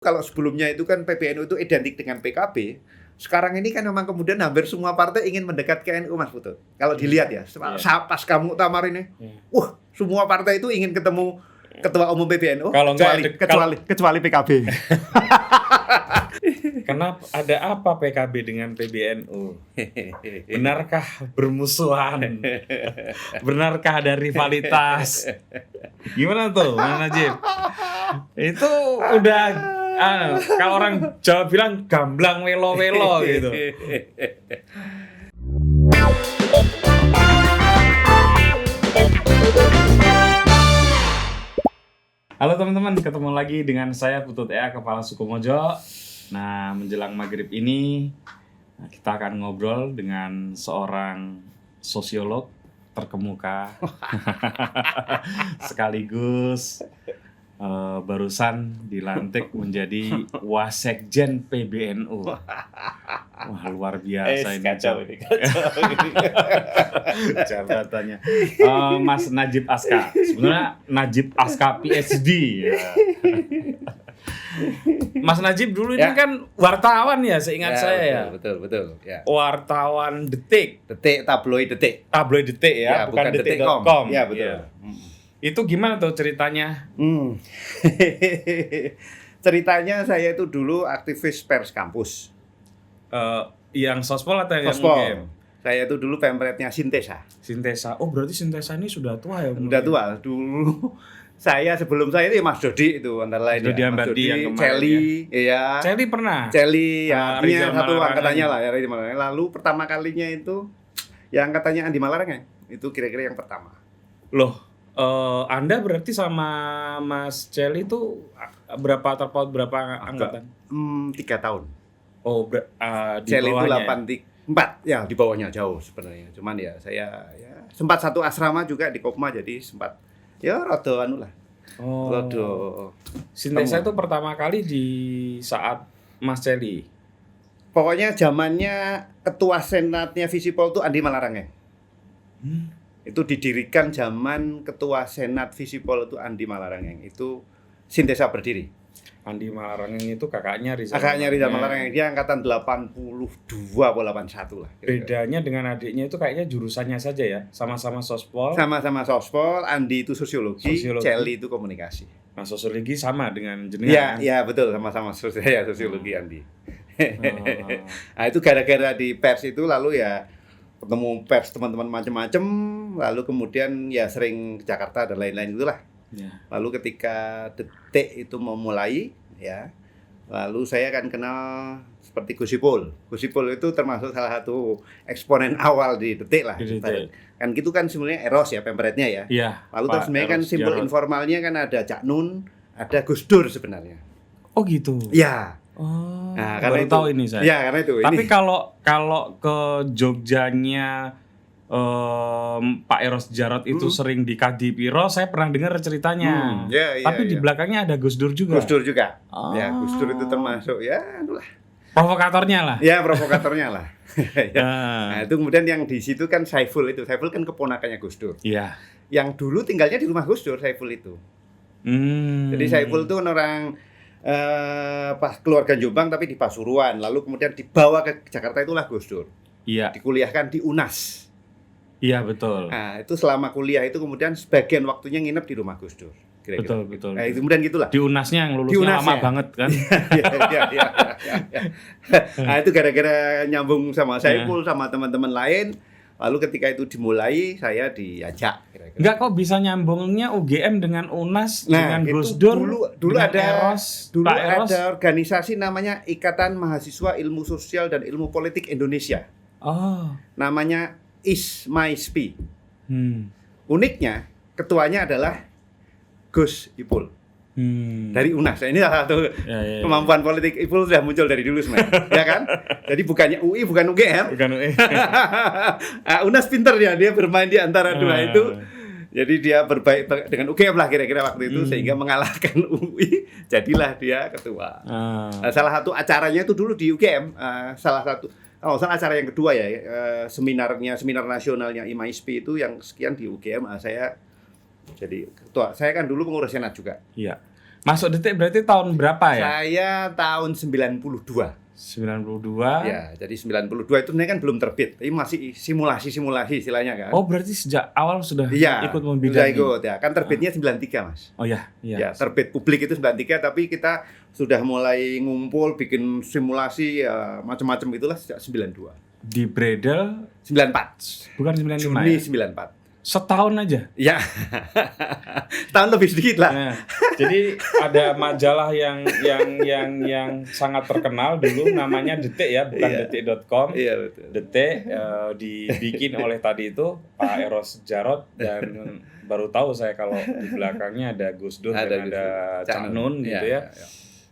Kalau sebelumnya itu kan PBNU itu identik dengan PKB, sekarang ini kan memang kemudian hampir semua partai ingin mendekat ke NU, Mas Putut. Kalau dilihat ya, pasca Muktamar ini, semua partai itu ingin ketemu Ketua Umum PBNU, Kalau kecuali PKB. Kenapa ada apa PKB dengan PBNU? Benarkah bermusuhan? Benarkah ada rivalitas? Gimana tuh, Mas Najib? Itu udah kalau orang Jawa bilang gamblang welo-welo gitu. Halo teman-teman, ketemu lagi dengan saya Putut Ea, Kepala Suku Mojo. Nah, menjelang maghrib ini kita akan ngobrol dengan seorang sosiolog terkemuka sekaligus barusan dilantik menjadi Wasekjen PBNU. Wah, luar biasa ini. Kacau. Jabatannya Mas Najib Aska. Sebenarnya Najib Aska PhD ya. Mas Najib dulu ini kan wartawan ya, seingat saya ya. Betul. Ya. Wartawan Detik, tabloid Detik ya, bukan detik.com. Ya, betul. Ya. Itu gimana tuh ceritanya? Ceritanya saya itu dulu aktivis pers kampus. Yang sospol atau yang Sospol. UGM? Saya itu dulu pemretnya Sintesa. Oh, berarti Sintesa ini sudah tua ya? Sudah tua. Dulu sebelum saya itu Mas Dodi itu antara lain. Dodi Ambardi yang kemarin. Celi, ya. Celi pernah. Celi, ya. Rizal Satu Malarangeng. angkatannya lah ya. Lalu pertama kalinya itu yang angkatannya Andi Malarangeng. Itu kira-kira yang pertama. Loh, Anda berarti sama Mas Celi itu berapa terpaut berapa angkatan? 3 tahun. Oh, di Celi itu bawahnya. 4, ya di bawahnya jauh sebenarnya. Cuman ya saya sempat satu asrama juga di Kopma, jadi sempat ya rada anu lah. Oh. Rada Sintesa itu pertama kali di saat Mas Celi. pokoknya zamannya ketua senatnya Visipol itu Andi Malarangeng. Itu didirikan zaman ketua senat Visipol itu Andi Malarangeng. Itu Sintesa berdiri. Andi Malarangeng itu kakaknya Rizal Malarangeng. Dia angkatan 82 atau 81 lah. Kira-kira. Bedanya dengan adiknya itu kayaknya jurusannya saja ya, sama-sama sospol. Sama-sama sospol, Andi itu sosiologi. Celi itu komunikasi. Nah, sosiologi sama dengan jenengan. Iya betul, sama-sama sosiologi Andi. Nah, itu gara-gara di pers itu lalu ya ketemu pers teman-teman macam-macam, lalu kemudian ya sering ke Jakarta dan lain-lain itulah. Ya. Lalu ketika Detik itu memulai ya, lalu saya kan kenal seperti Gusipul. Gusipul itu termasuk salah satu eksponen awal di Detik lah. Di Detik. Kan gitu kan sebenarnya Eros ya pemretnya ya. Iya. Lalu terus sebenarnya kan simbol informalnya kan ada Cak Nun, ada Gus Dur sebenarnya. Oh gitu. Ya. Oh. Nah, baru karena tahu itu, ini saya. Ya, karena itu. Tapi ini. kalau ke Jogjanya Pak Eros Jarot itu sering di Kadipiro, saya pernah dengar ceritanya. Tapi di belakangnya ada Gus Dur juga. Gus Dur juga. Oh. Ya, Gus Dur itu termasuk ya itulah. Provokatornya lah. Ya, provokatornya lah. Ya. Ah. Nah, itu kemudian yang di situ kan Saiful itu. Saiful kan keponakannya Gus Dur. Iya. Yang dulu tinggalnya di rumah Gus Dur, Saiful itu. Jadi Saiful itu orang pas keluarga Jombang tapi di Pasuruan, lalu kemudian dibawa ke Jakarta itulah Gus Dur. Iya. Dikuliahkan di UNAS. Iya, betul. Nah, itu selama kuliah itu kemudian sebagian waktunya nginep di rumah Gus Dur. Kira-kira. Betul. Nah, itu kemudian gitulah. Di UNASnya yang lulusnya lama banget kan. Iya. Nah, itu gara-gara nyambung sama Saiful sama teman-teman lain. Lalu ketika itu dimulai, saya diajak. Kira-kira. Enggak, kok bisa nyambungnya UGM dengan UNAS dengan Gus itu Dur. Dulu dengan ada Eros, dulu Pak Eros. ada organisasi namanya Ikatan Mahasiswa Ilmu Sosial dan Ilmu Politik Indonesia. Oh. Namanya ISMAISPI. Uniknya ketuanya adalah Gus Ipul. Dari UNAS. Ini salah satu kemampuan politik Ipul sudah muncul dari dulu sebenarnya. Ya kan? Jadi bukannya UI, bukan UGM. Bukan UI. UNAS pinter ya, dia bermain di antara dua itu. Jadi dia berbaik dengan UGM lah kira-kira waktu itu sehingga mengalahkan UI, jadilah dia ketua. Salah satu acaranya itu dulu di UGM, salah acara yang kedua ya, seminar nasionalnya IMAISPI itu yang sekian di UGM, saya jadi ketua. Saya kan dulu pengurus senat juga. Iya. Masuk Detik berarti tahun berapa ya? Saya tahun 92. 92. Ya, jadi 92 itu sebenarnya kan belum terbit, tapi masih simulasi istilahnya kan. Oh, berarti sejak awal sudah Iya, ikut sudah membidangi. ikut ya. Kan terbitnya 93, Mas. Oh ya, iya. Ya, terbit publik itu 93, tapi kita sudah mulai ngumpul bikin simulasi ya, macam-macam itulah sejak 92. Di Bredel 94. bukan 95 Juni ya? 94. Setahun aja. Ya. Tahun lebih sedikit lah. Nah, jadi ada majalah yang sangat terkenal dulu namanya Detik ya, bukan Iya. detik.com. Iya, betul. Detik dibikin oleh tadi itu Pak Eros Jarot, dan baru tahu saya kalau di belakangnya ada Gus Dur dan Gus ada Dur. Cak Nun gitu ya.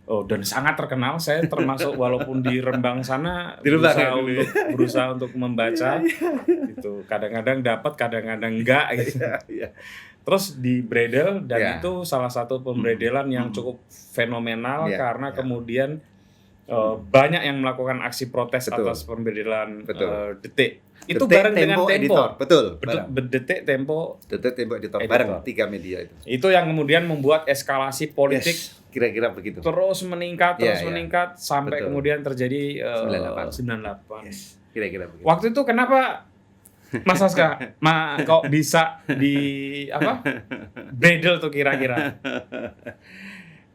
Oh, dan sangat terkenal. Saya termasuk walaupun di Rembang sana Di Rembang ya dulu ya. berusaha untuk membaca gitu. Kadang-kadang dapat, kadang-kadang enggak gitu. Iya. Terus di Bredel, dan Ya. itu salah satu pembredelan yang cukup fenomenal Ya, karena ya. kemudian banyak yang melakukan aksi protes Betul. atas pembredelan Betul. Detik. Itu Detik, bareng dengan Tempo. Editor. Betul. bareng. Detik, Tempo. Detik, Tempo, Editor. Editor. Bareng 3 media itu. Itu yang kemudian membuat eskalasi politik Yes, kira-kira begitu. terus meningkat, Ya, ya. meningkat sampai Betul. kemudian terjadi 98. 98. Yes, kira-kira begitu. Waktu itu kenapa Mas Aska kok bisa di Bredel tuh kira-kira?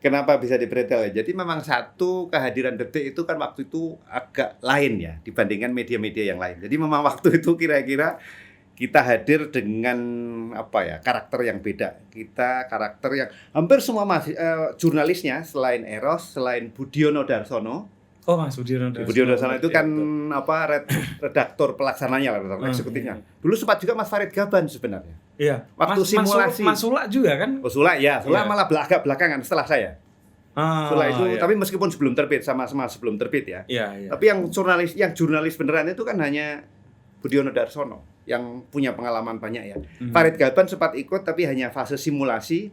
Kenapa bisa di Bredel ya? Jadi memang satu kehadiran Detik itu kan waktu itu agak lain ya dibandingkan media-media yang lain. Jadi memang waktu itu kira-kira kita hadir dengan karakter yang beda. Kita karakter yang hampir semua jurnalisnya selain Eros, selain Budiono Darsono. Oh, Mas Budiono Darsono itu kan redaktor pelaksananya, redaktor eksekutifnya. Dulu sempat juga Mas Farid Gaban sebenarnya. Iya. Waktu simulasi. Mas Sula juga kan? Oh, Sula ya, Sula Iya. malah agak belakangan setelah saya. Sula itu, iya. tapi meskipun sebelum terbit, sama-sama sebelum terbit ya. Iya. Tapi yang jurnalis beneran itu kan hanya Budiono Darsono yang punya pengalaman banyak ya. Farid Gaban sempat ikut tapi hanya fase simulasi.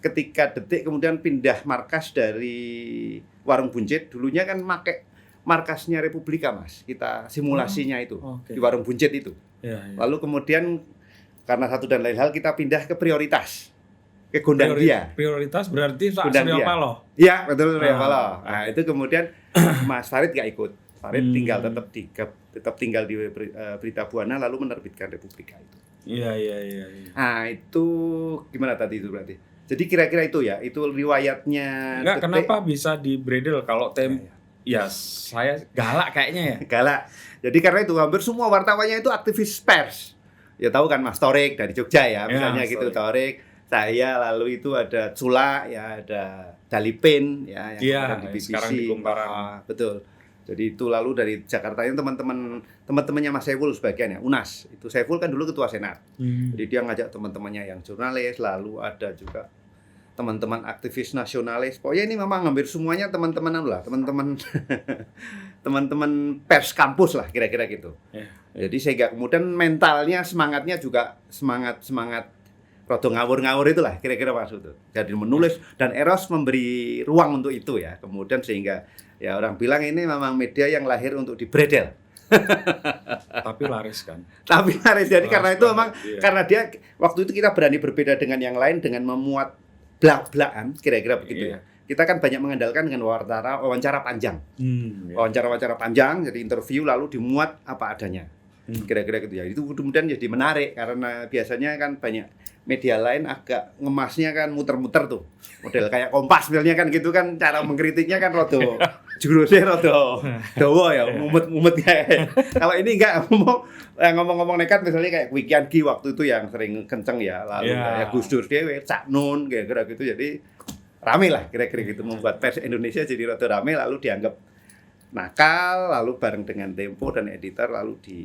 Ketika Detik kemudian pindah markas dari Warung Buncit, dulunya kan pakai markasnya Republika, Mas. Kita simulasinya itu Oke. di Warung Buncit itu. Iya. Lalu kemudian karena satu dan lain hal kita pindah ke Prioritas, ke Gondangdia. Prioritas berarti Pak Gondangdia. Surya Paloh. Iya, betul Surya Paloh. Ah, Nah, itu kemudian Mas Farid nggak ikut. Farid tetap tinggal di Berita Buana lalu menerbitkan Republika itu. Iya. Nah, itu gimana tadi itu berarti? Jadi kira-kira itu ya, itu riwayatnya. Enggak, Detik. kenapa bisa di Bredel kalau ya saya galak kayaknya ya. Galak. Jadi karena itu hampir semua wartawannya itu aktivis pers. Ya tahu kan Mas Torik dari Jogja ya, misalnya Mas gitu Torik. Saya lalu itu ada Cula, ya ada Dalipin ya yang Iya, di BBC. sekarang di Kumparan. Betul. Jadi itu lalu dari Jakarta itu teman-temannya Mas Saiful sebagian ya, UNAS. Itu Saiful kan dulu ketua Senat. Jadi dia ngajak teman-temannya yang jurnalis, lalu ada juga teman-teman aktivis nasionalis. Pokoknya ini memang hampir semuanya teman-teman teman-teman pers kampus lah kira-kira gitu. Ya. Jadi sehingga kemudian mentalnya, semangatnya juga semangat rodo ngawur-ngawur itulah kira-kira maksud itu. Jadi menulis dan Eros memberi ruang untuk itu ya. Kemudian sehingga ya orang bilang ini memang media yang lahir untuk di Bredel. Tapi laris kan. Tapi laris. Jadi karena itu memang iya. karena dia waktu itu kita berani berbeda dengan yang lain dengan memuat belak-belakan kira-kira begitu Iya. ya. Kita kan banyak mengandalkan dengan wawancara panjang. Ya. Wawancara panjang, jadi interview lalu dimuat apa adanya. Kira-kira gitu ya. Itu kemudian jadi menarik karena biasanya kan banyak media lain agak ngemasnya kan muter-muter tuh. Model kayak Kompas misalnya kan gitu kan cara mengkritiknya kan rodo jurusnya rodo dawa ya, mumet-mumet kayak. Kalau ini enggak ngomong-ngomong nekat misalnya kayak Wikian Ki waktu itu yang sering kenceng ya, lalu kayak Gus Dur dhewe, Cak Nun kira-kira gitu. Jadi rame lah kira-kira gitu, membuat pers Indonesia jadi rodo rame lalu dianggap nakal, lalu bareng dengan Tempo dan editor lalu di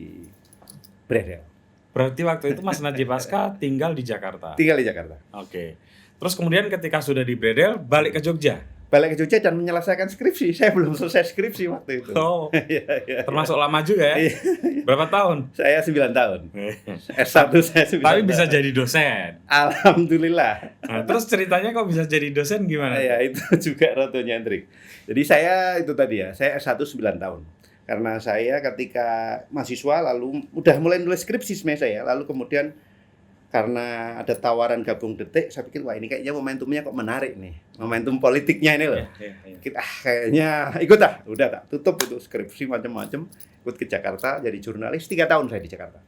Bredel. Berarti waktu itu Mas Najib Aska tinggal di Jakarta. Tinggal di Jakarta. Oke. Terus kemudian ketika sudah di Bredel, balik ke Jogja. Balik ke Jogja dan menyelesaikan skripsi. Saya belum selesai skripsi waktu itu. Oh. Iya. Termasuk lama juga ya. Berapa tahun? Saya 9 tahun. S1 saya 9 Tapi tahun. bisa jadi dosen. Alhamdulillah. Nah, terus ceritanya kok bisa jadi dosen gimana? Ya, itu juga rada nyentrik. Jadi saya itu tadi ya, saya S1 9 tahun. Karena saya ketika mahasiswa lalu udah mulai nulis skripsi sebenarnya saya, lalu kemudian karena ada tawaran gabung Detik, saya pikir wah ini kayaknya momentumnya kok menarik nih, momentum politiknya ini loh. Kita kayaknya ikut udah tak tutup itu skripsi macam-macam, ikut ke Jakarta jadi jurnalis 3 tahun saya di Jakarta.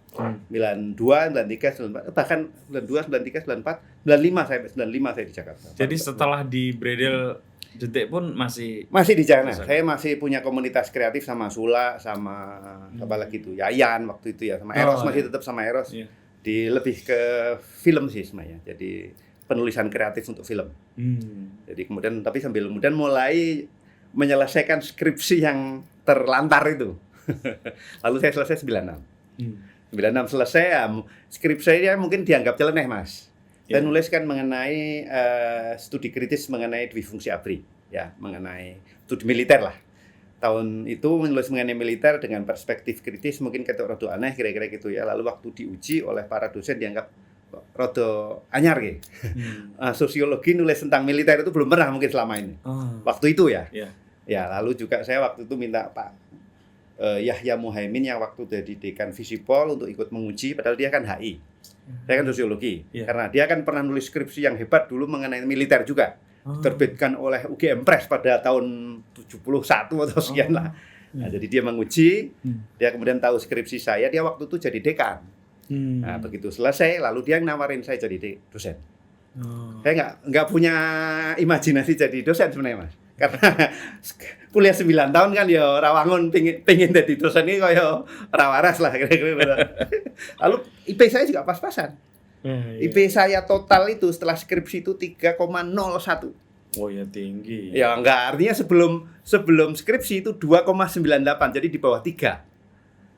92, 93, 94, bahkan 92, 93, 94, 95 saya 95 saya di Jakarta. Jadi setelah di Bredel Detik pun masih di sana. Saya masih punya komunitas kreatif sama Sula, sama apa lagi itu, Yayan waktu itu ya, sama Eros masih tetap sama Eros. Di lebih ke film sih sebenarnya. Jadi penulisan kreatif untuk film. Jadi kemudian tapi sambil kemudian mulai menyelesaikan skripsi yang terlantar itu. Lalu saya selesai 96. 96 selesai ya, skripsi saya mungkin dianggap nyeleneh, Mas. Saya nuliskan mengenai studi kritis mengenai Dwi Fungsi ABRI, ya, mengenai studi militer lah. Tahun itu menulis mengenai militer dengan perspektif kritis mungkin ketok rada aneh kira-kira gitu ya. Lalu waktu diuji oleh para dosen dianggap rada anyar gitu. Sosiologi nulis tentang militer itu belum pernah mungkin selama ini. Waktu itu ya. Ya, lalu juga saya waktu itu minta Pak Yahya Muhaimin yang waktu jadi dekan Visipol untuk ikut menguji, padahal dia kan HI. Saya kan sosiologi. Karena dia kan pernah nulis skripsi yang hebat dulu mengenai militer juga. Diterbitkan oleh UGM Press pada tahun 71 atau sekian lah. Nah, jadi dia menguji, dia kemudian tahu skripsi saya, dia waktu itu jadi dekan. Nah, begitu selesai, lalu dia nawarin saya jadi dosen. Saya nggak punya imajinasi jadi dosen sebenarnya, Mas. Karena kuliah 9 tahun kan ya rawangun pengen jadi dosen ini kayak rawaras lah kira-kira. Lalu IP saya juga pas-pasan. IP saya total itu setelah skripsi itu 3,01. Oh ya, tinggi. Ya enggak, artinya sebelum skripsi itu 2,98, jadi di bawah 3.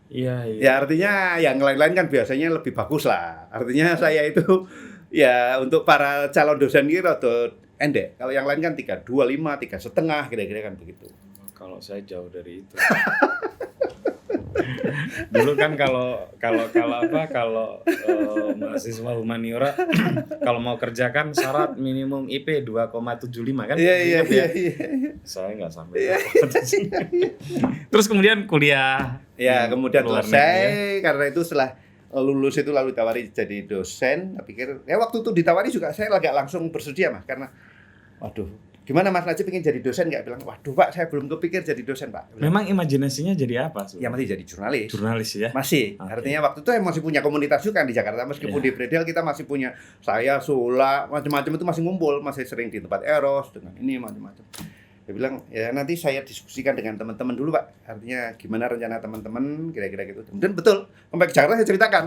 Iya. Ya artinya yang lain-lain kan biasanya lebih bagus lah. Artinya saya itu ya untuk para calon dosen ini rada endek. Kalau yang lain kan 3,25, 3,5 kira-kira kan begitu. Kalau saya jauh dari itu. Dulu kan kalau mahasiswa humaniora kalau mau kerjakan syarat minimum IP 2,75 kan? Iya. Saya nggak sampai. Terus kemudian kuliah. Ya, kemudian selesai karena itu setelah lulus itu lalu ditawari jadi dosen. Saya pikir ya waktu itu ditawari juga saya agak langsung bersedia, Mas, karena waduh, gimana Mas Najib ingin jadi dosen nggak? Bilang, waduh Pak, saya belum kepikir jadi dosen Pak. Bilang, memang imajinasinya jadi apa? Ya masih jadi jurnalis. Jurnalis ya? Masih. Okay. Artinya waktu itu saya masih punya komunitas juga di Jakarta. Meskipun di Bredel kita masih punya, saya, Sula, macam-macam itu masih ngumpul. Masih sering di tempat Eros, dengan ini macam-macam. Dia bilang, ya nanti saya diskusikan dengan teman-teman dulu Pak. Artinya gimana rencana teman-teman, kira-kira gitu. Dan betul, sampai ke Jakarta saya ceritakan.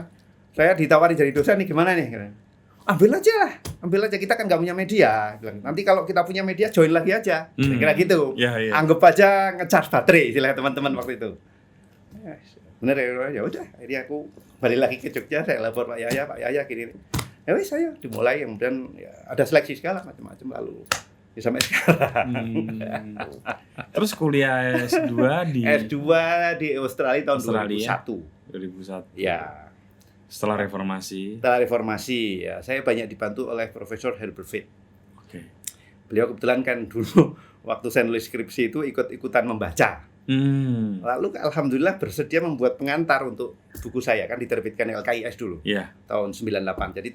Saya ditawari jadi dosen nih, gimana nih? Ambil aja, kita kan nggak punya media. Bilang, nanti kalau kita punya media join lagi aja, kira gitu. Anggap aja ngecas baterai istilah teman-teman waktu itu. Bener ya udah. Akhirnya aku balik lagi ke Jogja, saya lapor Pak Yaya gini. Ya wis saya dimulai, kemudian ya, ada seleksi segala macam-macam lalu ya, sampai sekarang. Terus kuliah S2 di Australia tahun 2001. Ya. Setelah reformasi ya, saya banyak dibantu oleh Profesor Herbert Fate. Beliau kebetulan kan dulu waktu saya nulis skripsi itu ikut-ikutan membaca. Lalu alhamdulillah bersedia membuat pengantar untuk buku saya, kan diterbitkan LKIS dulu. Tahun 98. Jadi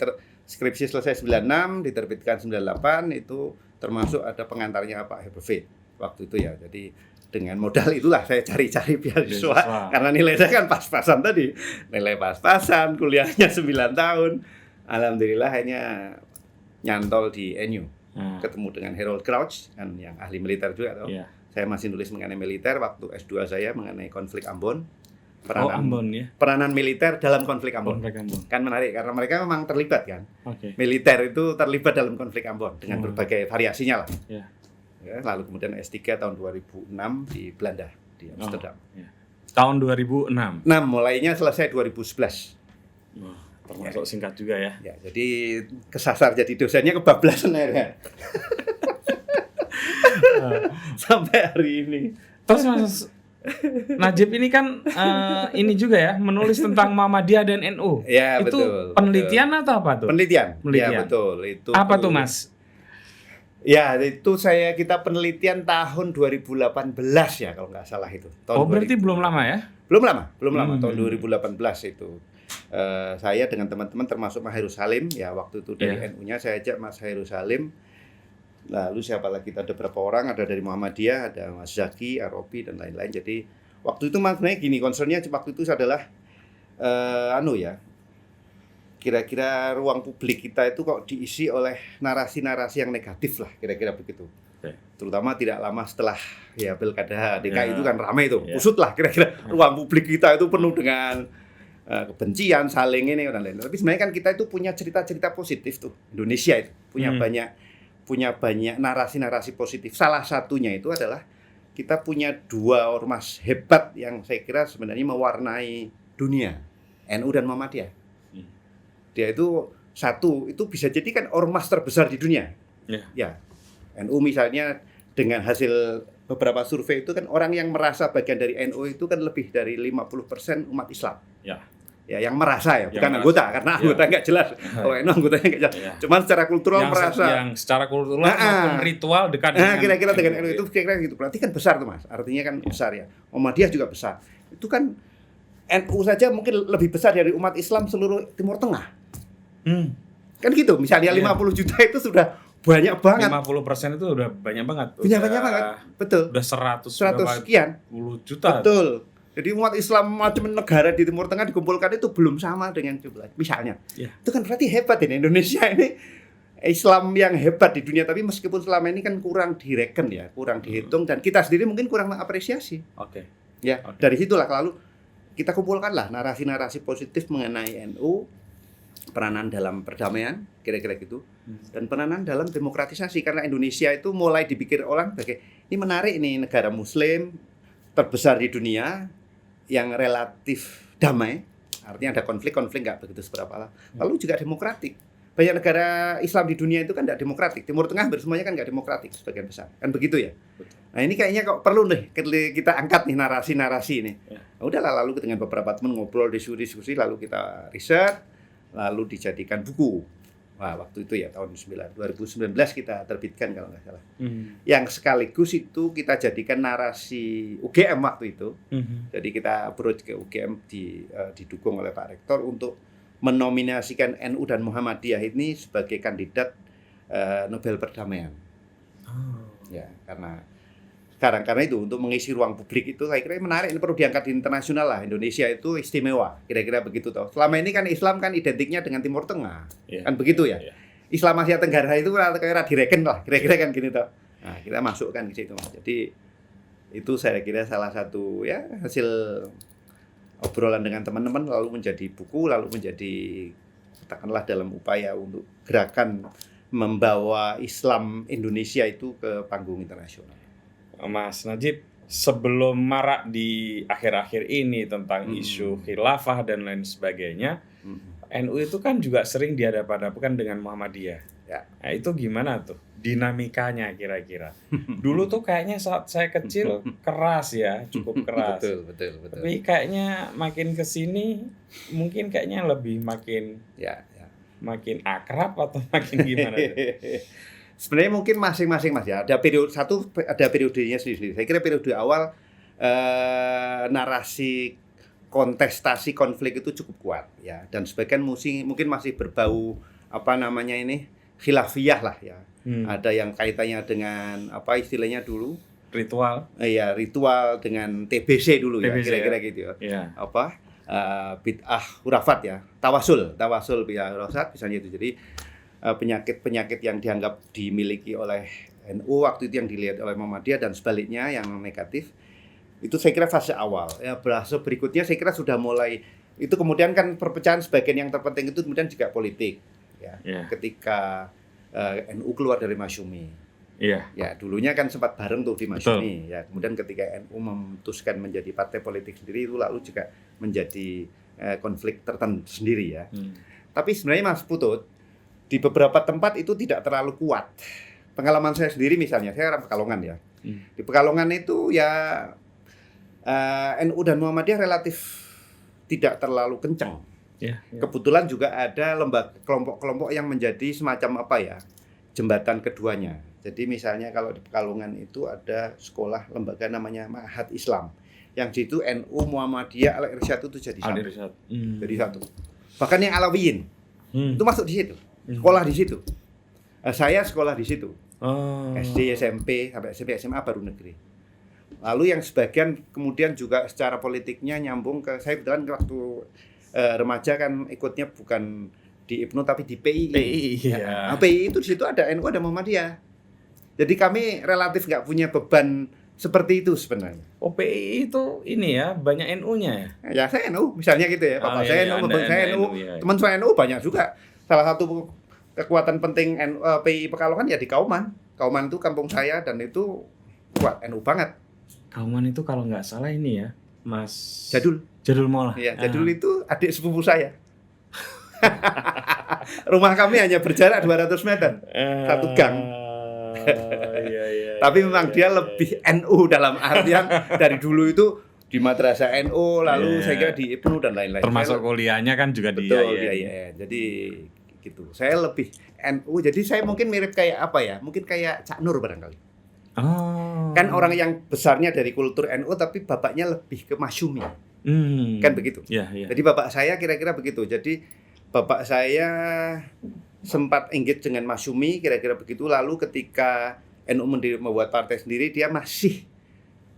skripsi selesai 96, diterbitkan 98, itu termasuk ada pengantarnya Pak Herbert Fate waktu itu ya. Jadi dengan modal itulah saya cari-cari beasiswa. Karena nilai saya kan pas-pasan tadi. Nilai pas-pasan, kuliahnya 9 tahun. Alhamdulillah hanya nyantol di NU. Ketemu dengan Harold Crouch, kan yang ahli militer juga. Saya masih nulis mengenai militer waktu S2 saya mengenai konflik Ambon. Peranan militer dalam konflik Ambon. Kan menarik, karena mereka memang terlibat kan. Militer itu terlibat dalam konflik Ambon dengan berbagai variasinya lah. Ya, lalu kemudian S3 tahun 2006 di Belanda, di Amsterdam. Tahun 2006? Mulainya selesai 2011. Termasuk singkat juga ya? Ya, jadi kesasar jadi dosennya kebablasan ya. Sampai hari ini. Terus Mas Najib ini kan ini juga ya, menulis tentang Muhammadiyah dan NU. Ya, itu betul. Penelitian atau apa tuh? Penelitian. Ya, betul. Itu apa tuh Mas? Ya, itu kita penelitian tahun 2018 ya kalau nggak salah itu. Berarti belum lama ya? Belum lama. Tahun 2018 itu. saya dengan teman-teman termasuk Mas Hairul Salim ya, waktu itu dari NU-nya saya ajak Mas Hairul Salim. Lalu siapa lagi, kita ada beberapa orang, ada dari Muhammadiyah, ada Mas Zaki, Arobi dan lain-lain. Jadi waktu itu sebenarnya gini, concernnya waktu itu adalah kira-kira ruang publik kita itu kok diisi oleh narasi-narasi yang negatif lah, kira-kira begitu. Terutama tidak lama setelah ya Pilkada DKI itu kan ramai itu, kusut lah kira-kira ruang publik kita itu penuh dengan kebencian, saling ini dan lain-lain. Tapi sebenarnya kan kita itu punya cerita-cerita positif tuh. Indonesia itu punya banyak narasi-narasi positif. Salah satunya itu adalah kita punya dua ormas hebat yang saya kira sebenarnya mewarnai dunia, NU dan Muhammadiyah. Dia itu satu, itu bisa jadi kan ormas terbesar di dunia. Ya, NU misalnya dengan hasil beberapa survei itu kan orang yang merasa bagian dari NU itu kan lebih dari 50% umat Islam. Ya, yang merasa ya, bukan anggota, karena anggota nggak jelas. Kalau NU anggotanya nggak jelas. Cuman secara kultural merasa. Yang secara kultural maupun ritual dekat dengan. Kira-kira dengan NU itu kira-kira gitu. Berarti kan besar tuh Mas. Artinya kan besar ya. Muhammadiyah juga besar. Itu kan NU saja mungkin lebih besar dari umat Islam seluruh Timur Tengah. Kan gitu. Misalnya 50 juta itu sudah banyak banget. 50% itu udah banyak banget. Banyak banget. Betul. Udah 100 sekian. 10 juta. Betul. Jadi umat Islam macam negara di Timur Tengah dikumpulkan itu belum sama dengan jumlah. Misalnya, itu kan berarti hebat ini Indonesia ini Islam yang hebat di dunia. Tapi meskipun selama ini kan kurang direken ya, kurang dihitung dan kita sendiri mungkin kurang mengapresiasi. Dari situlah lalu kita kumpulkanlah narasi-narasi positif mengenai NU, peranan dalam perdamaian, kira-kira gitu, dan peranan dalam demokratisasi karena Indonesia itu mulai dipikir orang sebagai ini menarik nih, negara Muslim terbesar di dunia yang relatif damai, artinya ada konflik nggak begitu seberapa, lalu juga demokratik. Banyak negara Islam di dunia itu kan nggak demokratik, Timur Tengah semuanya kan nggak demokratik sebagian besar, kan begitu ya. Nah ini kayaknya kok perlu nih kita angkat nih narasi-narasi ini. Nah, udahlah lalu dengan beberapa teman ngobrol, diskusi, lalu kita riset, lalu dijadikan buku. Wah, waktu itu ya tahun 2019 kita terbitkan kalau nggak salah. Yang sekaligus itu kita jadikan narasi UGM waktu itu. Jadi kita approach ke UGM didukung oleh Pak Rektor untuk menominasikan NU dan Muhammadiyah ini sebagai kandidat Nobel Perdamaian. Ya, karena itu untuk mengisi ruang publik itu saya kira menarik, ini perlu diangkat di internasional lah. Indonesia itu istimewa, kira-kira begitu toh. Selama ini kan Islam kan identiknya dengan Timur Tengah, kan begitu ya. Islam Asia Tenggara itu kira-kira direken lah, kira-kira kan gini toh. Nah kita masukkan ke situ. Jadi itu saya kira salah satu ya hasil obrolan dengan teman-teman lalu menjadi buku, lalu menjadi katakanlah dalam upaya untuk gerakan membawa Islam Indonesia itu ke panggung internasional. Mas Najib, sebelum marak di akhir-akhir ini tentang isu khilafah dan lain sebagainya, NU itu kan juga sering dihadap-hadapkan dengan Muhammadiyah. Nah, itu gimana tuh dinamikanya kira-kira? Dulu tuh kayaknya saat saya kecil keras ya, cukup keras. Betul. Tapi kayaknya makin kesini mungkin kayaknya lebih makin makin akrab atau makin gimana? Sebenarnya mungkin masing-masing Mas ya. Ada periodenya sendiri. Saya kira periode awal narasi kontestasi konflik itu cukup kuat ya, dan sebagian mungkin masih berbau khilafiyah lah ya. Ada yang kaitannya dengan istilahnya dulu ritual. Ritual dengan TBC dulu ya, kira-kira gitu ya. Bid'ah khurafat ya. Tawasul bid'ah khurafat misalnya itu. Jadi penyakit yang dianggap dimiliki oleh NU waktu itu yang dilihat oleh Muhammadiyah dan sebaliknya yang negatif. Itu saya kira fase awal. Ya, fase berikutnya saya kira sudah mulai itu kemudian kan perpecahan sebagian yang terpenting itu kemudian juga politik. Ya. Ketika NU keluar dari Masyumi. Ya, dulunya kan sempat bareng tuh di Masyumi. Ya, kemudian ketika NU memutuskan menjadi partai politik sendiri itu lalu juga menjadi konflik tertentu sendiri ya. Tapi sebenarnya Mas Putut, di beberapa tempat itu tidak terlalu kuat. Pengalaman saya sendiri misalnya, saya orang Pekalongan ya. Di Pekalongan itu ya NU dan Muhammadiyah relatif tidak terlalu kencang. Kebetulan juga ada kelompok-kelompok yang menjadi semacam jembatan keduanya. Jadi misalnya kalau di Pekalongan itu ada sekolah lembaga namanya Ma'had Islam. Yang di situ NU, Muhammadiyah, Al-Irsyad itu jadi satu. Jadi satu. Bahkan yang Alawiyin itu masuk di situ, sekolah di situ. Saya sekolah di situ. SD, SMP, sampai SMP, SMA baru negeri. Lalu yang sebagian kemudian juga secara politiknya nyambung ke saya kebetulan waktu remaja kan ikutnya bukan di IPNU tapi di PII. Iya. Nah, PII itu di situ ada NU ada Muhammadiyah. Jadi kami relatif nggak punya beban seperti itu sebenarnya. Oh, PII itu ini ya, banyak NU-nya ya? Ya saya NU misalnya gitu ya. Bapak saya NU, Anda saya NU, ya. teman saya NU banyak juga. Salah satu kekuatan penting PII Pekalongan ya di Kauman. Kauman itu kampung saya dan itu kuat NU banget. Kauman itu kalau nggak salah ini ya, Mas Jadul Mola. Iya, Jadul itu adik sepupu saya. Rumah kami hanya berjarak 200 meter, satu gang. Iya, Tapi memang dia lebih NU dalam artian dari dulu itu di madrasah NU, lalu saya kira di IPNU dan lain-lain. Termasuk kuliahnya kan juga di IAIN. Jadi gitu. Saya lebih NU. Jadi saya mungkin mirip kayak apa ya? Mungkin kayak Cak Nur barangkali. Kan orang yang besarnya dari kultur NU tapi bapaknya lebih ke Masyumi. Kan begitu. Jadi bapak saya kira-kira begitu. Jadi bapak saya sempat engage dengan Masyumi kira-kira begitu. Lalu ketika NU membuat partai sendiri, dia masih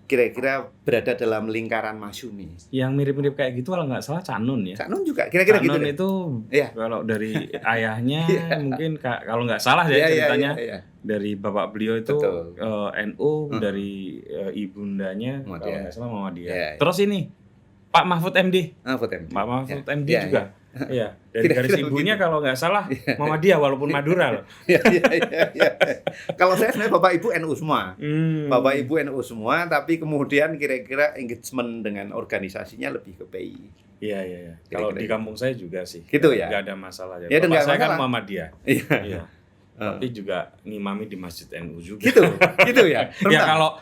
kira-kira berada dalam lingkaran Masyumi. Yang mirip-mirip kayak gitu kalau nggak salah Cak Nun ya. Cak Nun juga kira-kira gitu. Cak Nun itu kalau dari ayahnya mungkin kalau nggak salah ya ceritanya dari bapak beliau itu NU, dari ibundanya kalau nggak salah Muhammadiyah. Terus ini Pak Mahfud MD. Pak Mahfud MD juga. Iya, dari garis ibunya kalau nggak salah Muhammadiyah walaupun Madura loh. Iya. Kalau saya sebenarnya bapak ibu NU semua. Bapak ibu NU semua, tapi kemudian kira-kira engagement dengan organisasinya lebih ke PI. Iya. Kalau di kampung saya juga sih. Gitu ya. Nggak ada masalah ya. Ya bapak saya kan Muhammadiyah. Iya. Tapi juga ngimami di Masjid NU juga. Gitu ya. Ya kalau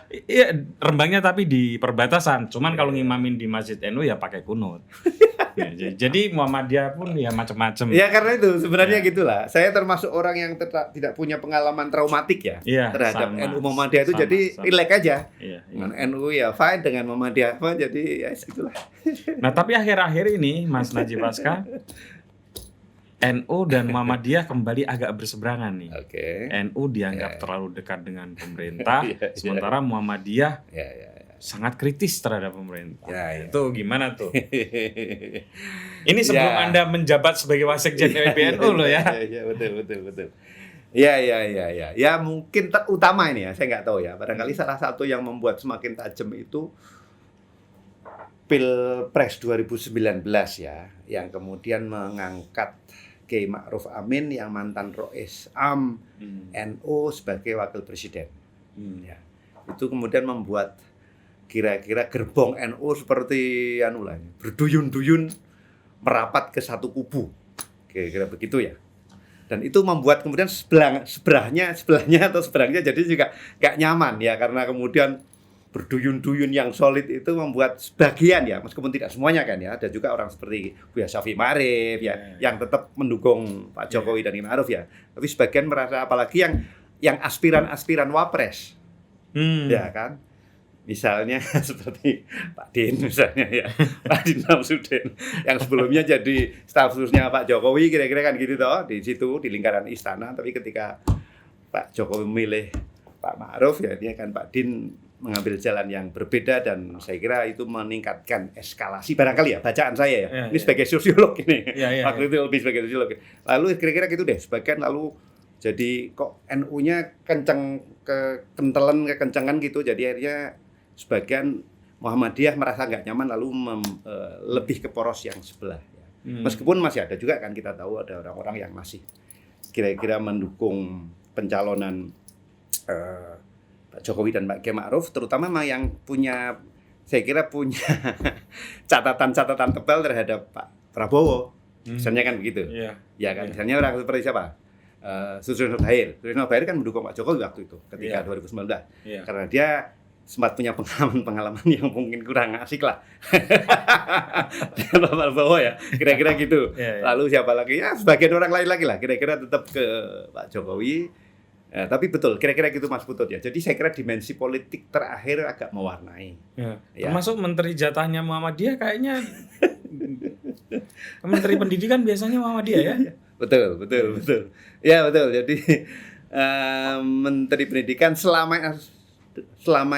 Rembangnya tapi di perbatasan. Cuman kalau ngimamin di Masjid NU ya pakai kunut. Jadi Muhammadiyah pun ya macam-macam. Ya karena itu sebenarnya gitulah. Saya termasuk orang yang tidak punya pengalaman traumatik ya terhadap NU Muhammadiyah itu jadi relax aja. Dengan NU ya fine, dengan Muhammadiyah fine, jadi ya segitulah. Nah tapi akhir-akhir ini Mas Najib Aska, NU dan Muhammadiyah kembali agak berseberangan nih. NU dianggap terlalu dekat dengan pemerintah, sementara Muhammadiyah sangat kritis terhadap pemerintah. Itu gimana tuh? Ini sebelum Anda menjabat sebagai wasekjen PBNU loh ya. Iya, betul. Ya, mungkin utama ini ya, saya nggak tahu ya. Barangkali salah satu yang membuat semakin tajam itu Pilpres 2019 ya, yang kemudian mengangkat Kiai Ma'ruf Amin yang mantan Rois Am NU sebagai wakil presiden. Itu kemudian membuat kira-kira gerbong NU seperti berduyun-duyun merapat ke satu kubu. Kira-kira begitu ya. Dan itu membuat kemudian sebelahnya jadi juga gak nyaman ya, karena kemudian berduyun-duyun yang solid itu membuat sebagian ya, meskipun tidak semuanya kan ya, ada juga orang seperti Buya Syafi'i Ma'arif ya, yang tetap mendukung Pak Jokowi dan Kiai Ma'ruf ya. Tapi sebagian merasa, apalagi yang aspiran wapres. Ya kan? Misalnya seperti Pak Din misalnya ya, Pak Din Samsudin yang sebelumnya jadi staf khususnya Pak Jokowi, kira-kira kan gitu toh, di situ di lingkaran istana. Tapi ketika Pak Jokowi memilih Pak Ma'ruf ya, dia kan Pak Din mengambil jalan yang berbeda, dan saya kira itu meningkatkan eskalasi barangkali ya, bacaan saya ya. Ini sebagai sosiolog ini. Waktu itu lebih sebagai sosiolog. Lalu kira-kira gitu deh, sebagian lalu jadi kok NU-nya kekencangan gitu, jadi akhirnya sebagian Muhammadiyah merasa nggak nyaman lalu lebih ke poros yang sebelah ya. Meskipun masih ada juga kan, kita tahu ada orang-orang yang masih kira-kira mendukung pencalonan Pak Jokowi dan Pak Kiai Ma'ruf, terutama yang saya kira punya catatan-catatan tebal terhadap Pak Prabowo. Misalnya kan begitu. Ya kan, misalnya orang seperti siapa? Susril Nurbair kan mendukung Pak Jokowi waktu itu ketika 2019. Karena dia sempat punya pengalaman yang mungkin kurang asik lah dengan Pak Prabowo ya, kira-kira gitu. Lalu siapa lagi? Ya sebagian orang lain lagi lah, kira-kira tetap ke Pak Jokowi. Tapi betul, kira-kira gitu Mas Putut ya. Jadi saya kira dimensi politik terakhir agak mewarnai. Termasuk menteri jatahnya Muhammadiyah kayaknya Menteri Pendidikan biasanya Muhammadiyah ya? Betul. Ya betul. Jadi Menteri Pendidikan selama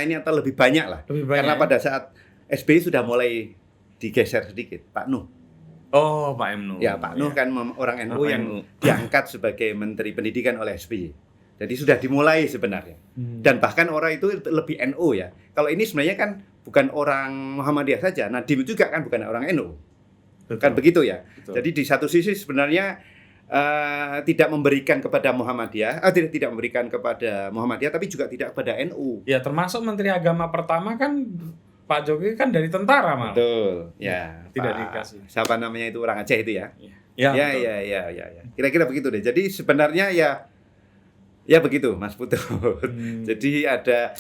ini atau lebih banyak lah. Lebih banyak, karena ya? pada saat SBY sudah mulai digeser sedikit, Pak Nuh. Oh, Pak M. Nuh. Ya, Pak Nuh kan orang NU yang NU. diangkat sebagai Menteri Pendidikan oleh SBY. Jadi sudah dimulai sebenarnya. Dan bahkan orang itu lebih NU ya. Kalau ini sebenarnya kan bukan orang Muhammadiyah saja. Nadiem juga kan bukan orang NU. Betul. Kan begitu ya. Betul. Jadi di satu sisi sebenarnya tidak memberikan kepada Muhammadiyah, tidak memberikan kepada Muhammadiyah, tapi juga tidak kepada NU. Ya, termasuk Menteri Agama pertama kan Pak Jokowi kan dari tentara malah. Betul. Ya. Tidak Pak, dikasih. siapa namanya itu orang Aceh itu ya? Ya, Ya, betul. ya. Kira-kira begitu deh. Jadi sebenarnya ya begitu, Mas Putut. Jadi ada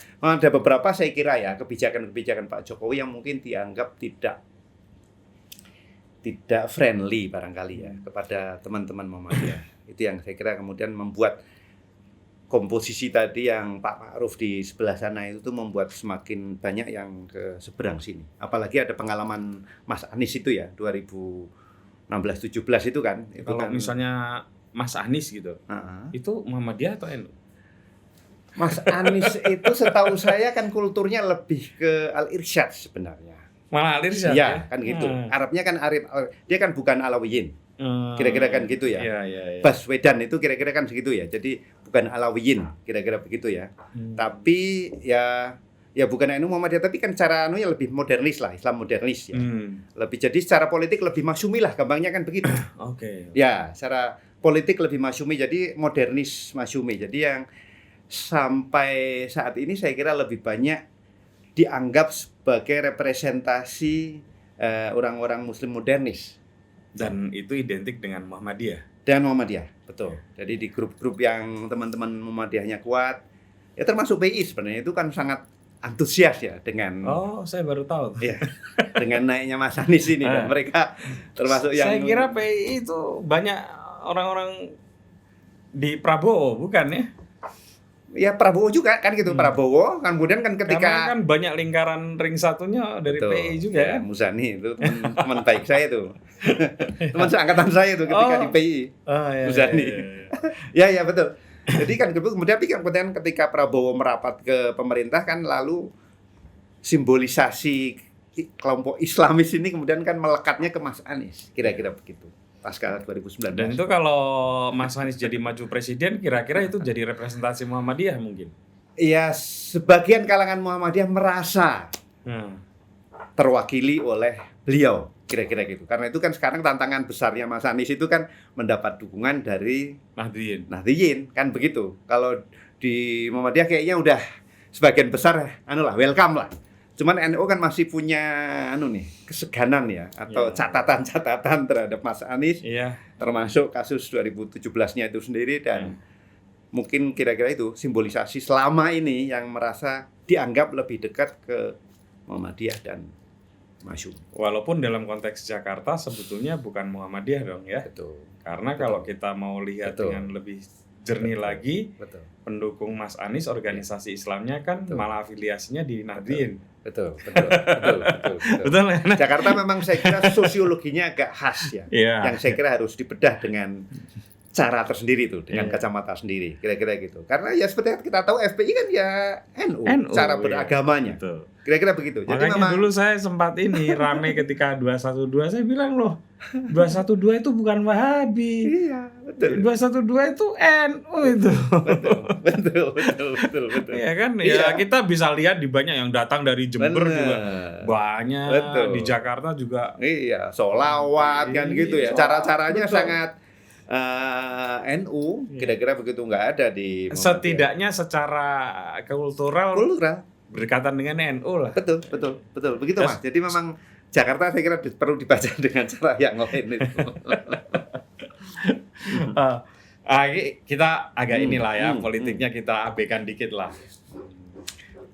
beberapa saya kira ya kebijakan-kebijakan Pak Jokowi yang mungkin dianggap tidak friendly barangkali ya kepada teman-teman Muhammadiyah. Itu yang saya kira kemudian membuat komposisi tadi yang Pak Ma'ruf di sebelah sana itu tuh membuat semakin banyak yang ke seberang sini. Apalagi ada pengalaman Mas Anies itu ya 2016-17 itu kan. Itu Kalau kan misalnya Mas Anies gitu, itu Muhammadiyah atau NU? Mas Anies itu setahu saya kan kulturnya lebih ke Al-Irsyad sebenarnya. Malah Al-Irsyad Ya, kan gitu. Arabnya kan dia kan bukan Alawiyin. Kira-kira kan gitu ya. Iya. Baswedan itu kira-kira kan segitu ya. Jadi bukan Alawiyin, kira-kira begitu ya. Tapi ya bukan NU Muhammadiyah, tapi kan cara anunya lebih modernis lah, Islam modernis ya. Lebih jadi secara politik lebih masyumi lah, gampangnya kan begitu. Oke. Ya, secara politik lebih masyumi, jadi modernis masyumi. Jadi yang sampai saat ini saya kira lebih banyak dianggap sebagai representasi orang-orang Muslim modernis. Dan itu identik dengan Muhammadiyah. Dan Muhammadiyah, betul. Jadi di grup-grup yang teman-teman Muhammadiyahnya kuat, ya termasuk PI sebenarnya itu kan sangat antusias ya dengan saya baru tahu. Ya, dengan naiknya Mas Anies ini dan mereka termasuk yang Saya kira PI itu banyak orang-orang di Prabowo, bukan ya? Ya Prabowo juga kan gitu, Prabowo kemudian kan ketika Karena kan banyak lingkaran ring satunya dari PI juga ya, kan. Muzani itu teman baik saya tuh. Teman seangkatan saya tuh ketika di PI. Iya, Muzani. iya. Ya betul. Jadi kan kemudian ketika Prabowo merapat ke pemerintah kan lalu simbolisasi kelompok Islamis ini kemudian kan melekatnya ke Mas Anies, kira-kira begitu. Pasca 2019. Dan itu kalau Mas Anies jadi maju presiden, kira-kira itu jadi representasi Muhammadiyah mungkin? Ya, sebagian kalangan Muhammadiyah merasa terwakili oleh beliau, kira-kira gitu. Karena itu kan sekarang tantangan besarnya Mas Anies itu kan mendapat dukungan dari Nahdliyin, kan begitu. Kalau di Muhammadiyah kayaknya udah sebagian besar welcome lah. Cuman NU kan masih punya keseganan ya atau catatan-catatan terhadap Mas Anies. Termasuk kasus 2017-nya itu sendiri dan mungkin kira-kira itu simbolisasi selama ini yang merasa dianggap lebih dekat ke Muhammadiyah dan Masyumi. Walaupun dalam konteks Jakarta sebetulnya bukan Muhammadiyah dong ya. Betul. Karena kalau kita mau lihat dengan lebih jernih lagi, pendukung Mas Anies organisasi Islamnya kan malah afiliasinya di Nahdliyin. Betul. Betul ya? Jakarta memang saya kira sosiologinya agak khas ya. Yang saya kira harus dibedah dengan cara tersendiri tuh, dengan kacamata sendiri, kira-kira gitu. Karena ya seperti kita tahu FPI kan ya NU cara beragamanya. Betul. Kira-kira begitu. Jadi makanya memang dulu saya sempat rame ketika 212, saya bilang loh 212 itu bukan Wahabi. Iya, betul. 212 itu NU itu. Betul. Iya kan? Ya kita bisa lihat di banyak yang datang dari Jember juga banyak. Di Jakarta juga. Iya, sholawat kan gitu ya. Cara-caranya sangat NU, kira-kira begitu, nggak ada di Muhammadiyah. Setidaknya secara kultural berdekatan dengan NU lah. Betul. Begitu Mas. Jadi memang Jakarta saya kira perlu dibaca dengan cara yang lain itu. Kita agak politiknya kita abaikan dikit lah.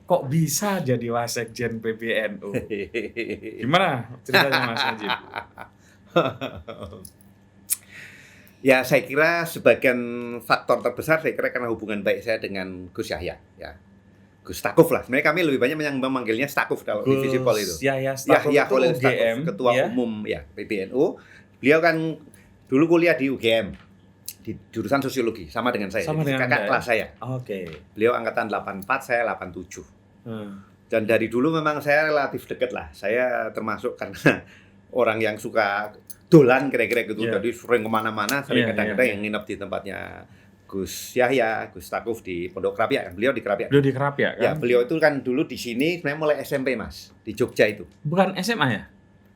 Kok bisa jadi wasekjen PBNU? Gimana ceritanya Mas Najib? Ya saya kira sebagian faktor terbesar saya kira karena hubungan baik saya dengan Gus Yahya ya. Gus Stakuf lah. Sebenarnya kami lebih banyak yang memanggilnya Stakuf kalau di Visipol itu. Yahya Stakuf Yahya itu Khalil UGM, Stakuf, ketua ya? umum ya PBNU. Beliau kan dulu kuliah di UGM di jurusan sosiologi sama dengan saya. Sama dengan kakak kelas saya. Oke. Beliau angkatan 84, saya 87. Dan dari dulu memang saya relatif dekat lah. Saya termasuk karena orang yang suka dolan kira-kira gitu. Yeah. Jadi sering kemana-mana, sering kadang-kadang yeah. yang nginep di tempatnya Gus Yahya, Gus Stakuf di Pondok Krapyak kan. Beliau di Krapyak. Beliau di Krapyak kan? Ya, beliau itu kan dulu di sini sebenarnya mulai SMP, Mas, di Jogja itu. Bukan SMA ya?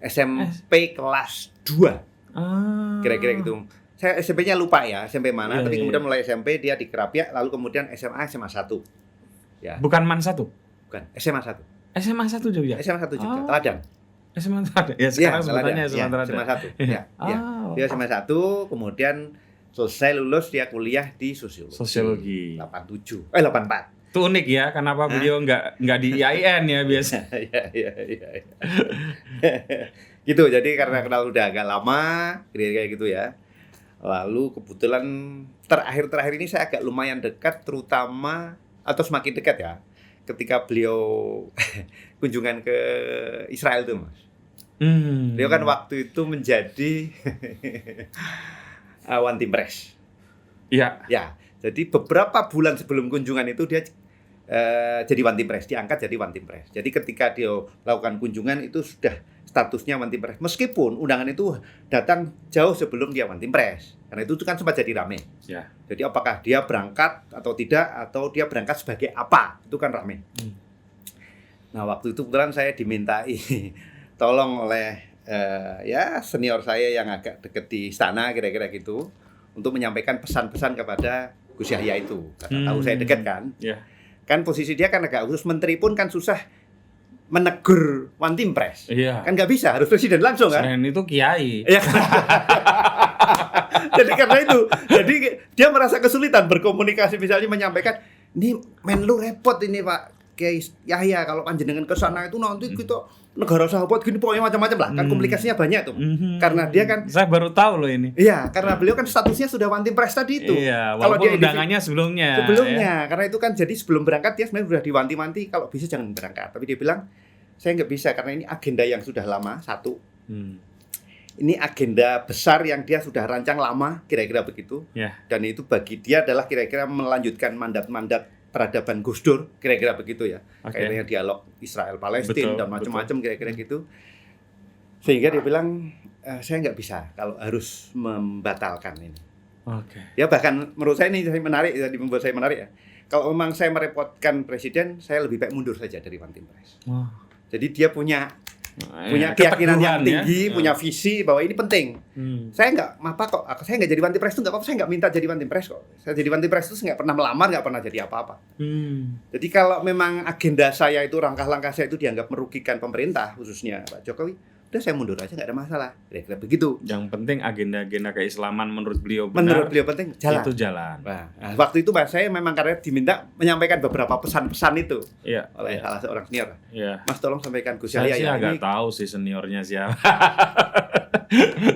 SMP kelas 2. Ah. Kira-kira gitu. Saya SMP-nya lupa ya, SMP mana, Iya, tapi iya. kemudian mulai SMP dia di Krapyak, lalu kemudian SMA 1. Ya. Bukan MAN 1? Bukan, SMA 1. SMA 1 Jogja? SMA 1 Jogja, Oh. Teladan. SMA 1 ya, sekarang sebutannya SMA SMA Teladan. 1. Ya, ya. Oh. Dia SMA 1, kemudian selesai lulus dia kuliah di Sosiologi. 84. Itu unik ya, kenapa beliau nggak di IAIN ya biasa? Iya. Gitu, jadi karena kenal udah agak lama, kira-kira gitu ya. Lalu kebetulan terakhir ini saya agak lumayan dekat, terutama atau semakin dekat ya, ketika beliau kunjungan ke Israel tuh, Mas. Beliau kan waktu itu menjadi One Team Press. Iya. Ya, jadi beberapa bulan sebelum kunjungan itu dia jadi One Team Press, diangkat jadi One Team Press. Jadi ketika dia lakukan kunjungan itu sudah statusnya One Team Press. Meskipun undangan itu datang jauh sebelum dia One Team Press. Karena itu kan sempat jadi rame. Ya. Jadi apakah dia berangkat atau tidak, atau dia berangkat sebagai apa, itu kan rame. Nah, waktu itu kebetulan saya dimintai tolong oleh ya senior saya yang agak deket di istana kira-kira gitu, untuk menyampaikan pesan-pesan kepada Gus Yahya itu. Karena tahu saya dekat kan. Ya. Kan posisi dia kan agak khusus, menteri pun kan susah menegur One Team Press. Iya. Kan nggak bisa, harus presiden langsung kan. Selain itu kiai. Iya kan? Jadi karena itu, jadi dia merasa kesulitan berkomunikasi, misalnya menyampaikan, ini Menlu repot ini Pak Kiai Yahya, kalau panjenengan ke sana itu nanti kita negara sahabat gini, pokoknya macam-macam lah. Kan komplikasinya banyak tuh. Karena dia kan, saya baru tahu loh ini. iya, karena beliau kan statusnya sudah One Team Press tadi itu. Iya, Kalau walaupun dia undangannya sebelumnya. Karena itu kan jadi sebelum berangkat dia sebenarnya sudah diwanti-wanti kalau bisa jangan berangkat. Tapi dia bilang, saya nggak bisa karena ini agenda yang sudah lama, satu. Ini agenda besar yang dia sudah rancang lama, kira-kira begitu. Ya. Dan itu bagi dia adalah kira-kira melanjutkan mandat-mandat peradaban Gus Dur, kira-kira begitu ya. Oke. Kayaknya dialog Israel-Palestina Betul, dan macam-macam kira-kira gitu. Sehingga dia bilang, saya nggak bisa kalau harus membatalkan ini. Oke. Ya bahkan menurut saya ini menarik, jadi membuat saya menarik ya. Kalau memang saya merepotkan presiden, saya lebih baik mundur saja dari One Team Press. Wah. Jadi dia punya keyakinan yang tinggi, punya visi bahwa ini penting. Saya nggak apa kok, saya nggak jadi One Team Press itu nggak apa-apa, saya nggak minta jadi One Team Press kok. Saya jadi One Team Press itu nggak pernah melamar, nggak pernah jadi apa-apa. Jadi kalau memang agenda saya itu, langkah-langkah saya itu dianggap merugikan pemerintah, khususnya Pak Jokowi, udah saya mundur aja, nggak ada masalah. Kira-kira begitu. Yang penting agenda-agenda keislaman menurut beliau benar. Menurut beliau penting, jalan. Itu jalan. Nah, waktu itu Pak, saya memang karena diminta menyampaikan beberapa pesan-pesan itu Iya. oleh salah seorang senior. Iya. Mas tolong sampaikan Gus Saya Yahya sih ya, agak ini tahu sih seniornya siapa.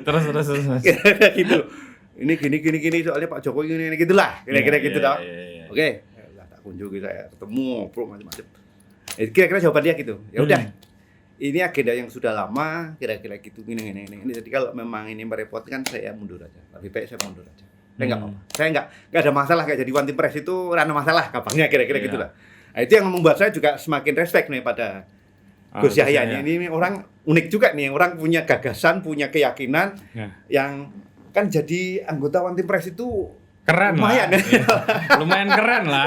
terus. gitu. Ini gini soalnya Pak Jokowi ini gitulah, kira-kira gitu toh. Iya. Oke, ya, tak kunjungi saya, ketemu ngobrol macam-macam. Kira-kira jawaban dia gitu. Ya udah. Ini agenda yang sudah lama, kira-kira gitu gini. Jadi kalau memang ini merepotkan, saya mundur aja. Lebih baik saya mundur aja. Saya nggak apa-apa. Saya nggak ada masalah kayak jadi One Team Press itu rana masalah, gampangnya kira-kira Iya. gitulah. Nah, itu yang membuat saya juga semakin respect nih pada Gus Yahya. Ini orang unik juga nih, orang punya gagasan, punya keyakinan yang kan jadi anggota One Team Press itu keren lumayan lah. kan? Iya. Lumayan keren lah.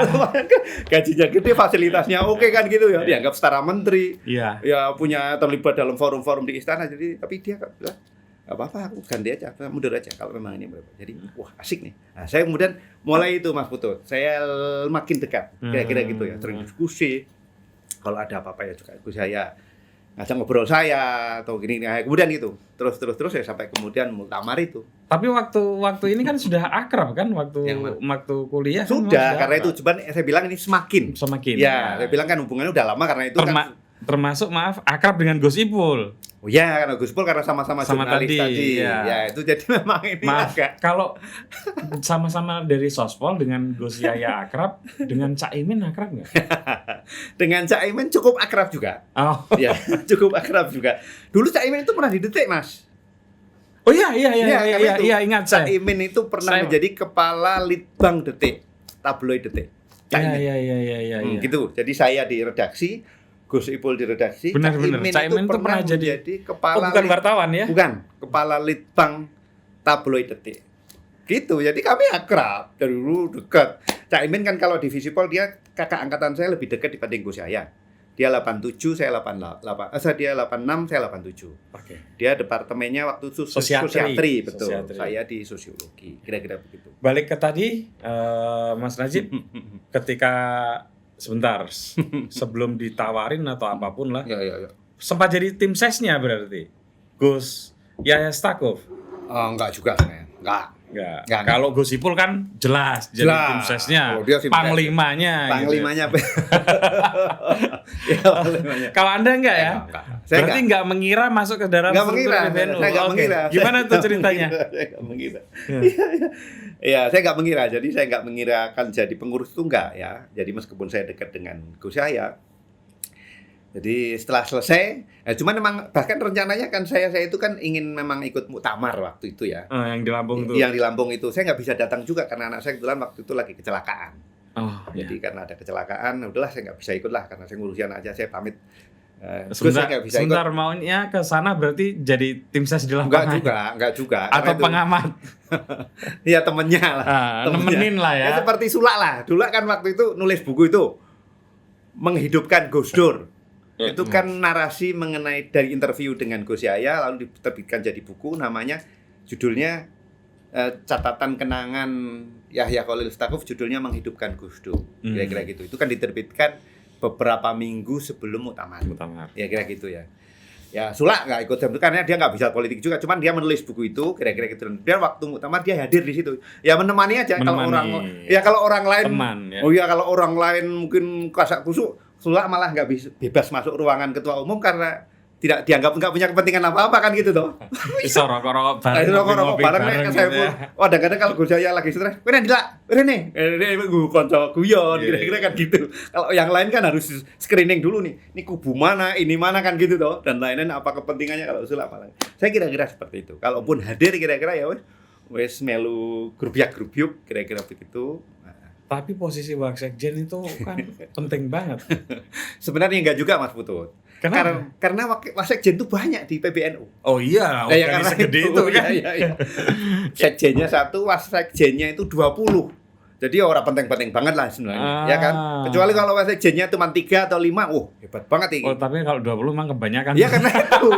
Gajinya gede, fasilitasnya oke kan gitu ya. Dianggap setara menteri. Iya. Ya punya terlibat dalam forum-forum di istana. Jadi tapi dia bilang nggak apa-apa, aku ganti aja, mundur aja kalau memang ini berapa. Jadi wah asik nih. Nah, saya kemudian mulai itu Mas Putut, saya makin dekat kira-kira gitu ya, sering diskusi. Kalau ada apa-apa ya juga Gus Yahya ngajak ngobrol saya atau gini. Nah, kemudian gitu terus ya sampai kemudian muktamar itu. Tapi waktu ini kan sudah akrab kan waktu kuliah sudah kan karena akrab. itu cuman saya bilang ini semakin Semakin ya saya bilang kan hubungannya udah lama karena itu kan termasuk akrab dengan Gus Ipul. Oh ya, karena Gus Ipul karena sama-sama jurnalis tadi. Ya. Ya, itu jadi memang ini agak. Kalau sama-sama dari Sospol dengan Gus Yaya akrab, dengan Cak Imin akrab nggak? Dengan Cak Imin cukup akrab juga. Oh. Ya, cukup akrab juga. Dulu Cak Imin itu pernah di Detik, Mas. Oh iya ingat saya. Cak Imin itu pernah menjadi kepala litbang Detik, tabloid Detik. Iya. Gitu. Jadi saya di redaksi, Gus Ipul di redaksi. Benar. Cak Imin itu pernah jadi kepala. Bukan wartawan ya? Bukan, kepala litbang tabloid Detik. Gitu. Jadi kami akrab dari dulu dekat. Cak Imin kan kalau di Visipol dia kakak angkatan saya lebih dekat dibanding Gus Yahya. Dia 87, saya 88. Dia 86, saya 87. Oke. Dia departemennya waktu itu sosiatri, betul. Saya di sosiologi, kira-kira begitu. Balik ke tadi, Mas Najib, ketika sebentar sebelum ditawarin atau apapun lah, ya. sempat jadi tim sesnya berarti, Gus Yahya Stakuf. Enggak juga sebenarnya, enggak. Kalau Gus Ipul kan jelas jadi tim sesnya, panglimanya. Panglimanya. Gitu. Kalau Anda enggak ya? Berarti enggak mengira masuk ke dalam struktur PBNU. Saya enggak mengira. Gimana tuh ceritanya? Saya enggak mengira. Iya, saya enggak mengira. Jadi saya enggak mengira akan jadi pengurus itu enggak ya. Jadi meskipun saya dekat dengan Gus Yahya. Jadi setelah selesai, cuman memang bahkan rencananya kan saya itu kan ingin memang ikut muktamar waktu itu ya. Yang di Lampung itu. Yang di Lampung itu saya nggak bisa datang juga karena anak saya kebetulan waktu itu lagi kecelakaan. Jadi karena ada kecelakaan, udahlah saya nggak bisa ikut lah karena saya ngurusin aja, saya pamit. Sebentar maunya ke sana berarti jadi tim ses di lapangan. Enggak juga. Atau pengamat. Iya temennya lah. Nemenin lah ya. Seperti Sulak lah. Dulu kan waktu itu nulis buku itu menghidupkan Gus Dur. Itu kan narasi mengenai dari interview dengan Gus Yahya lalu diterbitkan jadi buku namanya judulnya catatan kenangan Yahya Khalil Stakuf, judulnya menghidupkan Gus Dur. Kira-kira gitu. Itu kan diterbitkan beberapa minggu sebelum muktamar. Ya kira gitu ya. Ya Sulak nggak ikut karena dia nggak bisa politik juga, cuman dia menulis buku itu kira-kira gitu. Dan waktu muktamar dia hadir di situ. Ya menemani aja. Kalau orang lain teman, ya. Oh ya kalau orang lain mungkin kasak kusuk, Sulak malah nggak bisa bebas masuk ruangan ketua umum karena tidak dianggap nggak punya kepentingan apa-apa kan gitu toh. Bisa rokok-rokok bareng nih saya pun. Oh kadang-kadang kalau Gus Yahya lagi stres, "Wene dilak, wene nih." Gue kanca guyon kira-kira kan gitu. Kalau yang lain kan harus screening dulu nih. Ini kubu mana, ini mana kan gitu toh. Dan lain-lain apa kepentingannya kalau Sulak malah. Saya kira-kira seperti itu. Kalaupun hadir kira-kira ya wes melu grup-grup kira-kira begitu. Tapi posisi Waksekjen itu kan penting banget. Sebenarnya enggak juga Mas Putut. Karena Waksekjen itu banyak di PBNU. Oh iya, karena segede itu kan. Iya. Sekjennya 1, Wasekjennya itu 20. Jadi orang penting-penting banget lah sebenarnya, ya kan? Kecuali kalau Wasekjennya cuma 3 atau 5, hebat banget ini. Oh, tapi kalau 20 memang kebanyakan. Iya karena itu.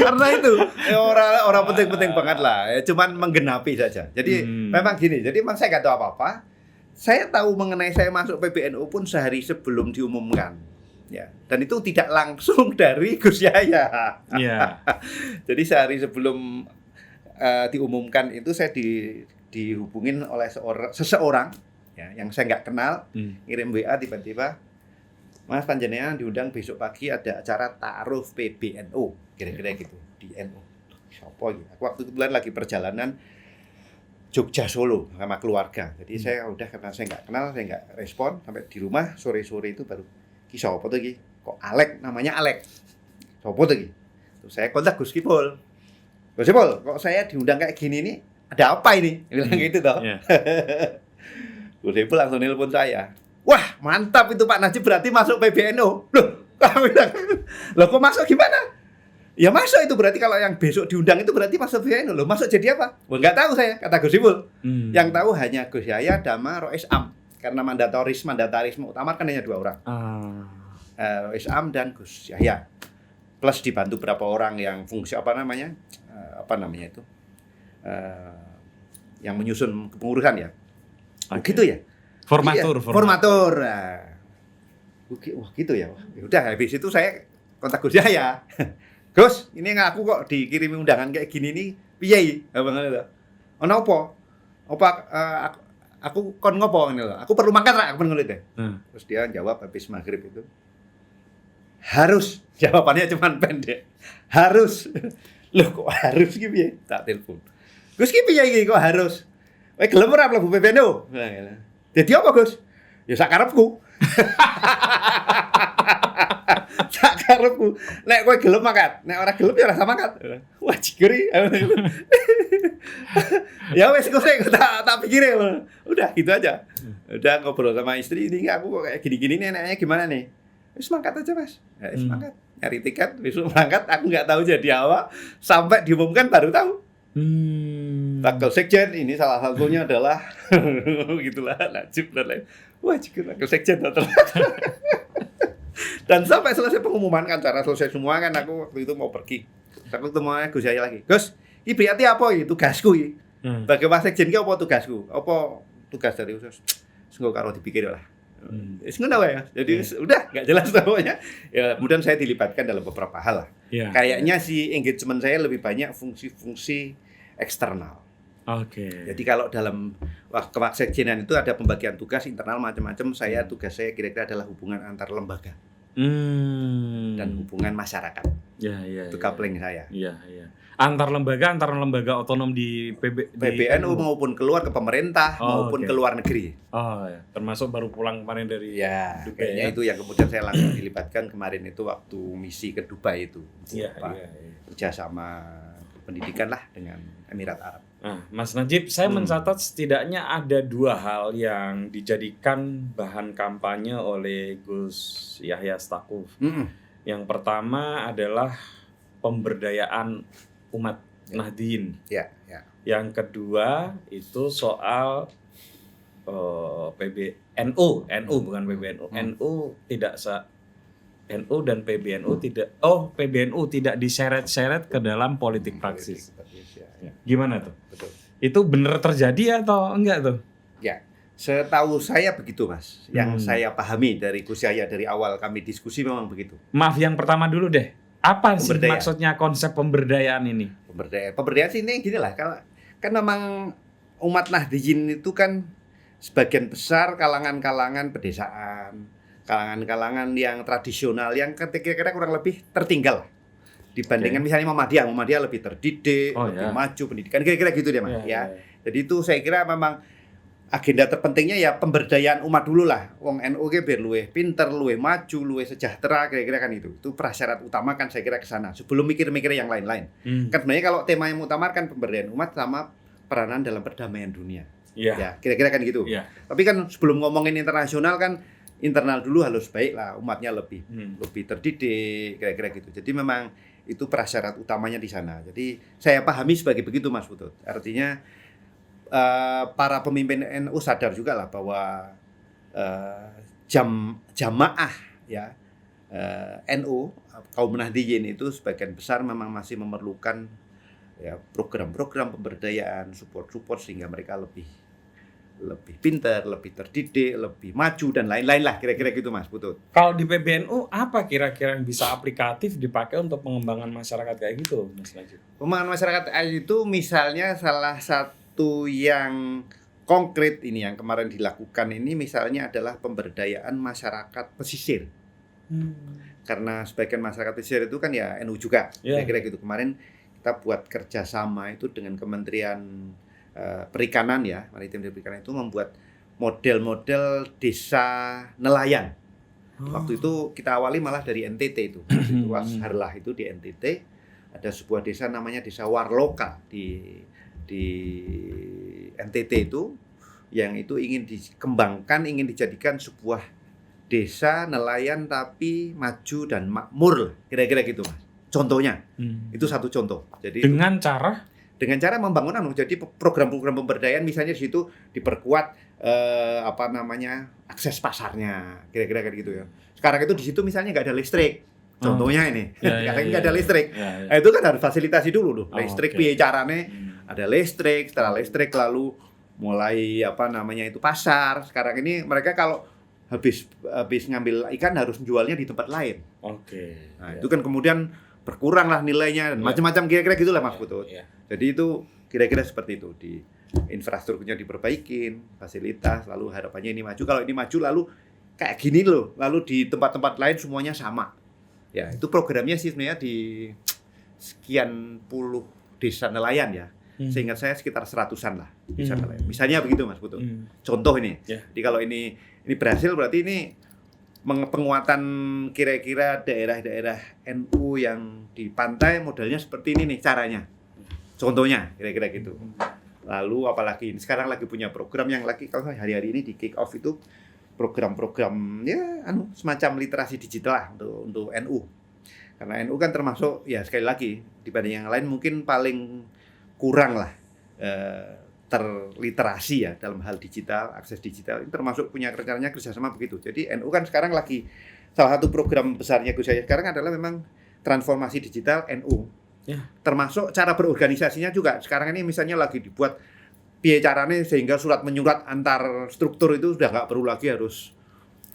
Karena itu orang penting-penting banget lah, cuman menggenapi saja. Jadi memang gini, jadi memang saya nggak tahu apa-apa. Saya tahu mengenai saya masuk PBNU pun sehari sebelum diumumkan, ya. Dan itu tidak langsung dari Gus Yahya. Yeah. Jadi sehari sebelum diumumkan itu saya dihubungin oleh seseorang, ya, yang saya nggak kenal, ngirim WA tiba-tiba. Mas panjenengan diundang besok pagi ada acara ta'aruf PBNU kira-kira gitu di NU. Siapa gitu? Aku waktu itu bulan lagi perjalanan Jogja Solo sama keluarga. Jadi saya udah karena saya nggak kenal, saya nggak respon sampai di rumah sore-sore itu baru siapa tuh gitu? Kok Alek namanya Alek? Siapa tuh gitu? Terus saya kontak Gus Ipul. Gus Ipul, kok saya diundang kayak gini nih? Ada apa ini? Dia bilang gitu toh. Yeah. Gus Ipul langsung nelpon saya. Wah, mantap itu Pak Najib berarti masuk PBNU. Loh, kok masuk gimana? Ya masuk itu berarti kalau yang besok diundang itu berarti masuk PBNU. Loh, masuk jadi apa? Wah, nggak tahu saya, kata Gus Ipul. Yang tahu hanya Gus Yahya, Dama, Rois Am. Karena mandatarisme utama kan hanya 2 orang. Rois Am dan Gus Yahya. Plus dibantu berapa orang yang fungsi itu? Yang menyusun kepengurusan ya. Begitu ya. Formatur. Wah gitu ya. Udah habis itu saya kontak Gus Yahya. Gus, ini ngaku kok dikirimi undangan kayak gini nih. Piye? Abang ngono. Ono apa? Aku kon ngopo ngene lho. Aku perlu mangkat ra aku ngono deh. Terus dia jawab habis maghrib itu. Harus. Jawabannya cuma pendek. Harus. Loh kok harus gitu ya? Tak telepon. Gus ki piye iki kok harus? Kowe gelem ora mlebu PBNU? Dadi apa, Gus? Ya sak karepku. Sak karepku. Nek kowe gelem mangkat, nek ora gelem ya ora usah mangkat. Wah, jigeri. Ya wes Gus, tak pikirin. Udah gitu aja. Udah ngobrol sama istri, ini aku kok kayak gini-gini nih, enaknya gimana nih? Wis mangkat aja, Mas. Ya wis mangkat. Nyari tiket, besok mangkat, aku nggak tahu jadi apa. Sampai diumumkan baru tahu. Wakil sekjen ini salah satunya adalah gitulah Najib dan lain. Wah, jika wakil sekjen dan sampai selesai pengumuman kan, cara selesai semua kan, aku waktu itu mau pergi. Aku ketemu Gus Yahya lagi. Gus, ini berarti apa ini tugasku ini? Bagi wakil sekjen ini apa tugasku? Apa tugas dari usus? Sungguh kalau dipikir lah. Ngono ya. Jadi udah enggak jelas pokoknya. Ya, kemudian saya dilibatkan dalam beberapa hal lah. Yeah. Kayaknya si engagement saya lebih banyak fungsi-fungsi eksternal. Oke. Jadi kalau dalam kewasekjenan itu ada pembagian tugas internal macam-macam. Tugas saya kira-kira adalah hubungan antar lembaga dan hubungan masyarakat. Itu coupling saya. Antar lembaga otonom di PBNU maupun keluar ke pemerintah maupun ke luar negeri. Termasuk baru pulang kemarin dari Dubai. Kayaknya itu yang kemudian saya langsung dilibatkan kemarin itu waktu misi ke Dubai itu. Kerja sama pendidikan lah dengan Emirat Arab. Mas Najib, saya mencatat setidaknya ada 2 hal yang dijadikan bahan kampanye oleh Gus Yahya Stakuf. Yang pertama adalah pemberdayaan umat Nahdien. Yang kedua itu soal PBNU, bukan PBNU. NU dan PBNU PBNU tidak diseret-seret ke dalam politik praksis. Gimana tuh? Betul. Itu benar terjadi atau enggak tuh? Ya, setahu saya begitu, Mas. Yang saya pahami dari Gus Yahya dari awal kami diskusi memang begitu. Maaf, yang pertama dulu deh. Apa sih maksudnya konsep pemberdayaan ini? Pemberdayaan sih ini gini lah, kan memang umat Nahdien itu kan sebagian besar kalangan-kalangan pedesaan, kalangan-kalangan yang tradisional, yang kira-kira kurang lebih tertinggal dibandingkan misalnya Muhammadiyah lebih terdidik, lebih maju pendidikan, kira-kira gitu deh, Mas. Jadi itu saya kira memang agenda terpentingnya ya pemberdayaan umat dulu lah. Wong NU ge biar luwih pinter, luwih maju, luwih sejahtera, kira-kira kan itu. Itu prasyarat utama kan saya kira ke sana. Sebelum mikir-mikir yang lain-lain. Kan sebenarnya kalau tema yang utama kan pemberdayaan umat sama peranan dalam perdamaian dunia. Ya, kira-kira kan gitu. Tapi kan sebelum ngomongin internasional kan internal dulu harus baik lah, umatnya lebih terdidik, kira-kira gitu. Jadi memang itu prasyarat utamanya di sana. Jadi saya pahami sebagai begitu, Mas Putut. Artinya para pemimpin NU sadar juga lah bahwa jamaah ya NU kaum Nahdien itu sebagian besar memang masih memerlukan ya program-program pemberdayaan, support sehingga mereka lebih pintar, lebih terdidik, lebih maju dan lain-lain lah, kira-kira gitu, Mas Putut. Kalau di PBNU apa kira-kira yang bisa aplikatif dipakai untuk pengembangan masyarakat kayak gitu, Mas Najib? Pengembangan masyarakat itu misalnya salah satu yang konkret ini yang kemarin dilakukan ini misalnya adalah pemberdayaan masyarakat pesisir. Karena sebagian masyarakat pesisir itu kan ya NU juga, kira-kira gitu. Kemarin kita buat kerjasama itu dengan Kementerian Perikanan ya, Maritim dan Perikanan itu membuat model-model desa nelayan. Waktu itu kita awali malah dari NTT itu. Harlah itu di NTT ada sebuah desa namanya Desa Warloka di NTT itu yang itu ingin dikembangkan, ingin dijadikan sebuah desa nelayan tapi maju dan makmur, kira-kira gitu, Mas. Contohnya, itu satu contoh. Jadi dengan cara membangun jadi program-program pemberdayaan misalnya di situ diperkuat akses pasarnya, kira-kira kayak gitu ya. Sekarang itu di situ misalnya nggak ada listrik. Contohnya ini, katanya nggak ada listrik. Nah, itu kan harus fasilitasi dulu loh. Listrik piye carane? Ada listrik, setelah listrik lalu mulai itu pasar. Sekarang ini mereka kalau habis ngambil ikan harus jualnya di tempat lain. Nah, itu kan kemudian berkurang lah nilainya dan macam-macam kira-kira gitulah, Mas Putut. Jadi itu kira-kira seperti itu, di infrastrukturnya diperbaikin, fasilitas, lalu harapannya ini maju. Kalau ini maju lalu kayak gini loh, lalu di tempat-tempat lain semuanya sama. Ya, itu programnya sih sebenarnya di sekian puluh desa nelayan ya. Seingat saya sekitar 100-an lah desa nelayan. Misalnya begitu Mas Putu. Contoh ini. Yeah. Jadi kalau ini berhasil berarti ini penguatan kira-kira daerah-daerah NU yang di pantai modelnya seperti ini nih caranya. Contohnya kira-kira gitu. Lalu apalagi sekarang lagi punya program yang lagi kalau hari-hari ini di kick off itu program-program ya semacam literasi digital lah untuk NU. Karena NU kan termasuk ya sekali lagi dibanding yang lain mungkin paling kurang lah terliterasi ya dalam hal digital, akses digital. Ini termasuk punya rencananya kerjasama begitu. Jadi NU kan sekarang lagi salah satu program besarnya Gus Yahya sekarang adalah memang transformasi digital NU. Ya. Termasuk cara berorganisasinya juga. Sekarang ini misalnya lagi dibuat piye caranya sehingga surat menyurat antar struktur itu sudah nggak perlu lagi harus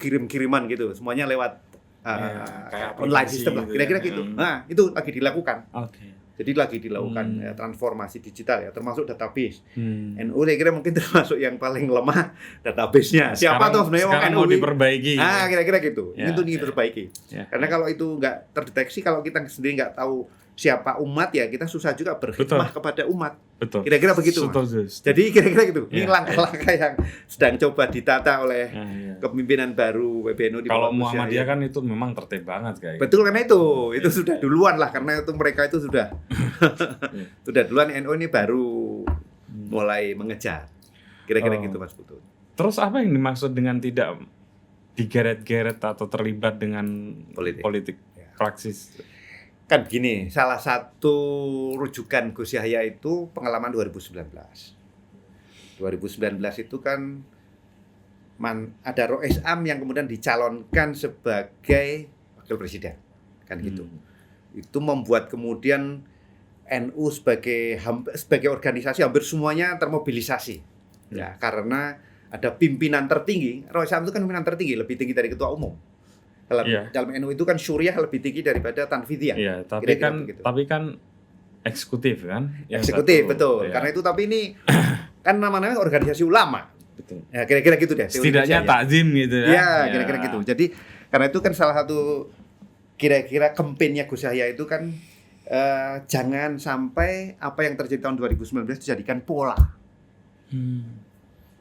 kirim-kiriman gitu. Semuanya lewat kayak online system lah. Kira-kira gitu. Nah, itu lagi dilakukan. Jadi lagi dilakukan transformasi digital ya, termasuk database. NU saya kira mungkin termasuk yang paling lemah database-nya. Siapa tuh sebenarnya sekarang NU mau diperbaiki. Kira-kira gitu. Ya, itu diperbaiki. Ya. Karena kalau itu nggak terdeteksi, kalau kita sendiri nggak tahu siapa umat ya, kita susah juga berkhidmah kepada umat. Betul. Kira-kira begitu. Jadi kira-kira gitu. Ini langkah-langkah yang sedang coba ditata oleh kepemimpinan baru PBNU di Kalau Muhammadiyah kan itu memang tertib banget kayak. Betul karena itu sudah duluan lah karena itu mereka itu sudah sudah duluan. NU ini baru mulai mengejar. Kira-kira gitu Mas Putu. Terus apa yang dimaksud dengan tidak digeret-geret atau terlibat dengan politik praksis? Kan begini, salah satu rujukan Gus Yahya itu pengalaman 2019. 2019 itu kan ada Rois Am yang kemudian dicalonkan sebagai wakil presiden. Kan gitu. Itu membuat kemudian NU sebagai organisasi hampir semuanya termobilisasi. Ya, karena ada pimpinan tertinggi. Rois Am itu kan pimpinan tertinggi, lebih tinggi dari ketua umum. Dalam NU itu kan syuriah lebih tinggi daripada tanfidiyah. Iya, tapi kan eksekutif kan? Eksekutif betul. Ya. Karena itu tapi ini kan namanya organisasi ulama. Betul. Ya kira-kira gitu deh. Setidaknya takzim gitu ya. Iya, kira-kira gitu. Jadi karena itu kan salah satu kira-kira kampanye Gus Yahya itu kan jangan sampai apa yang terjadi tahun 2019 dijadikan pola.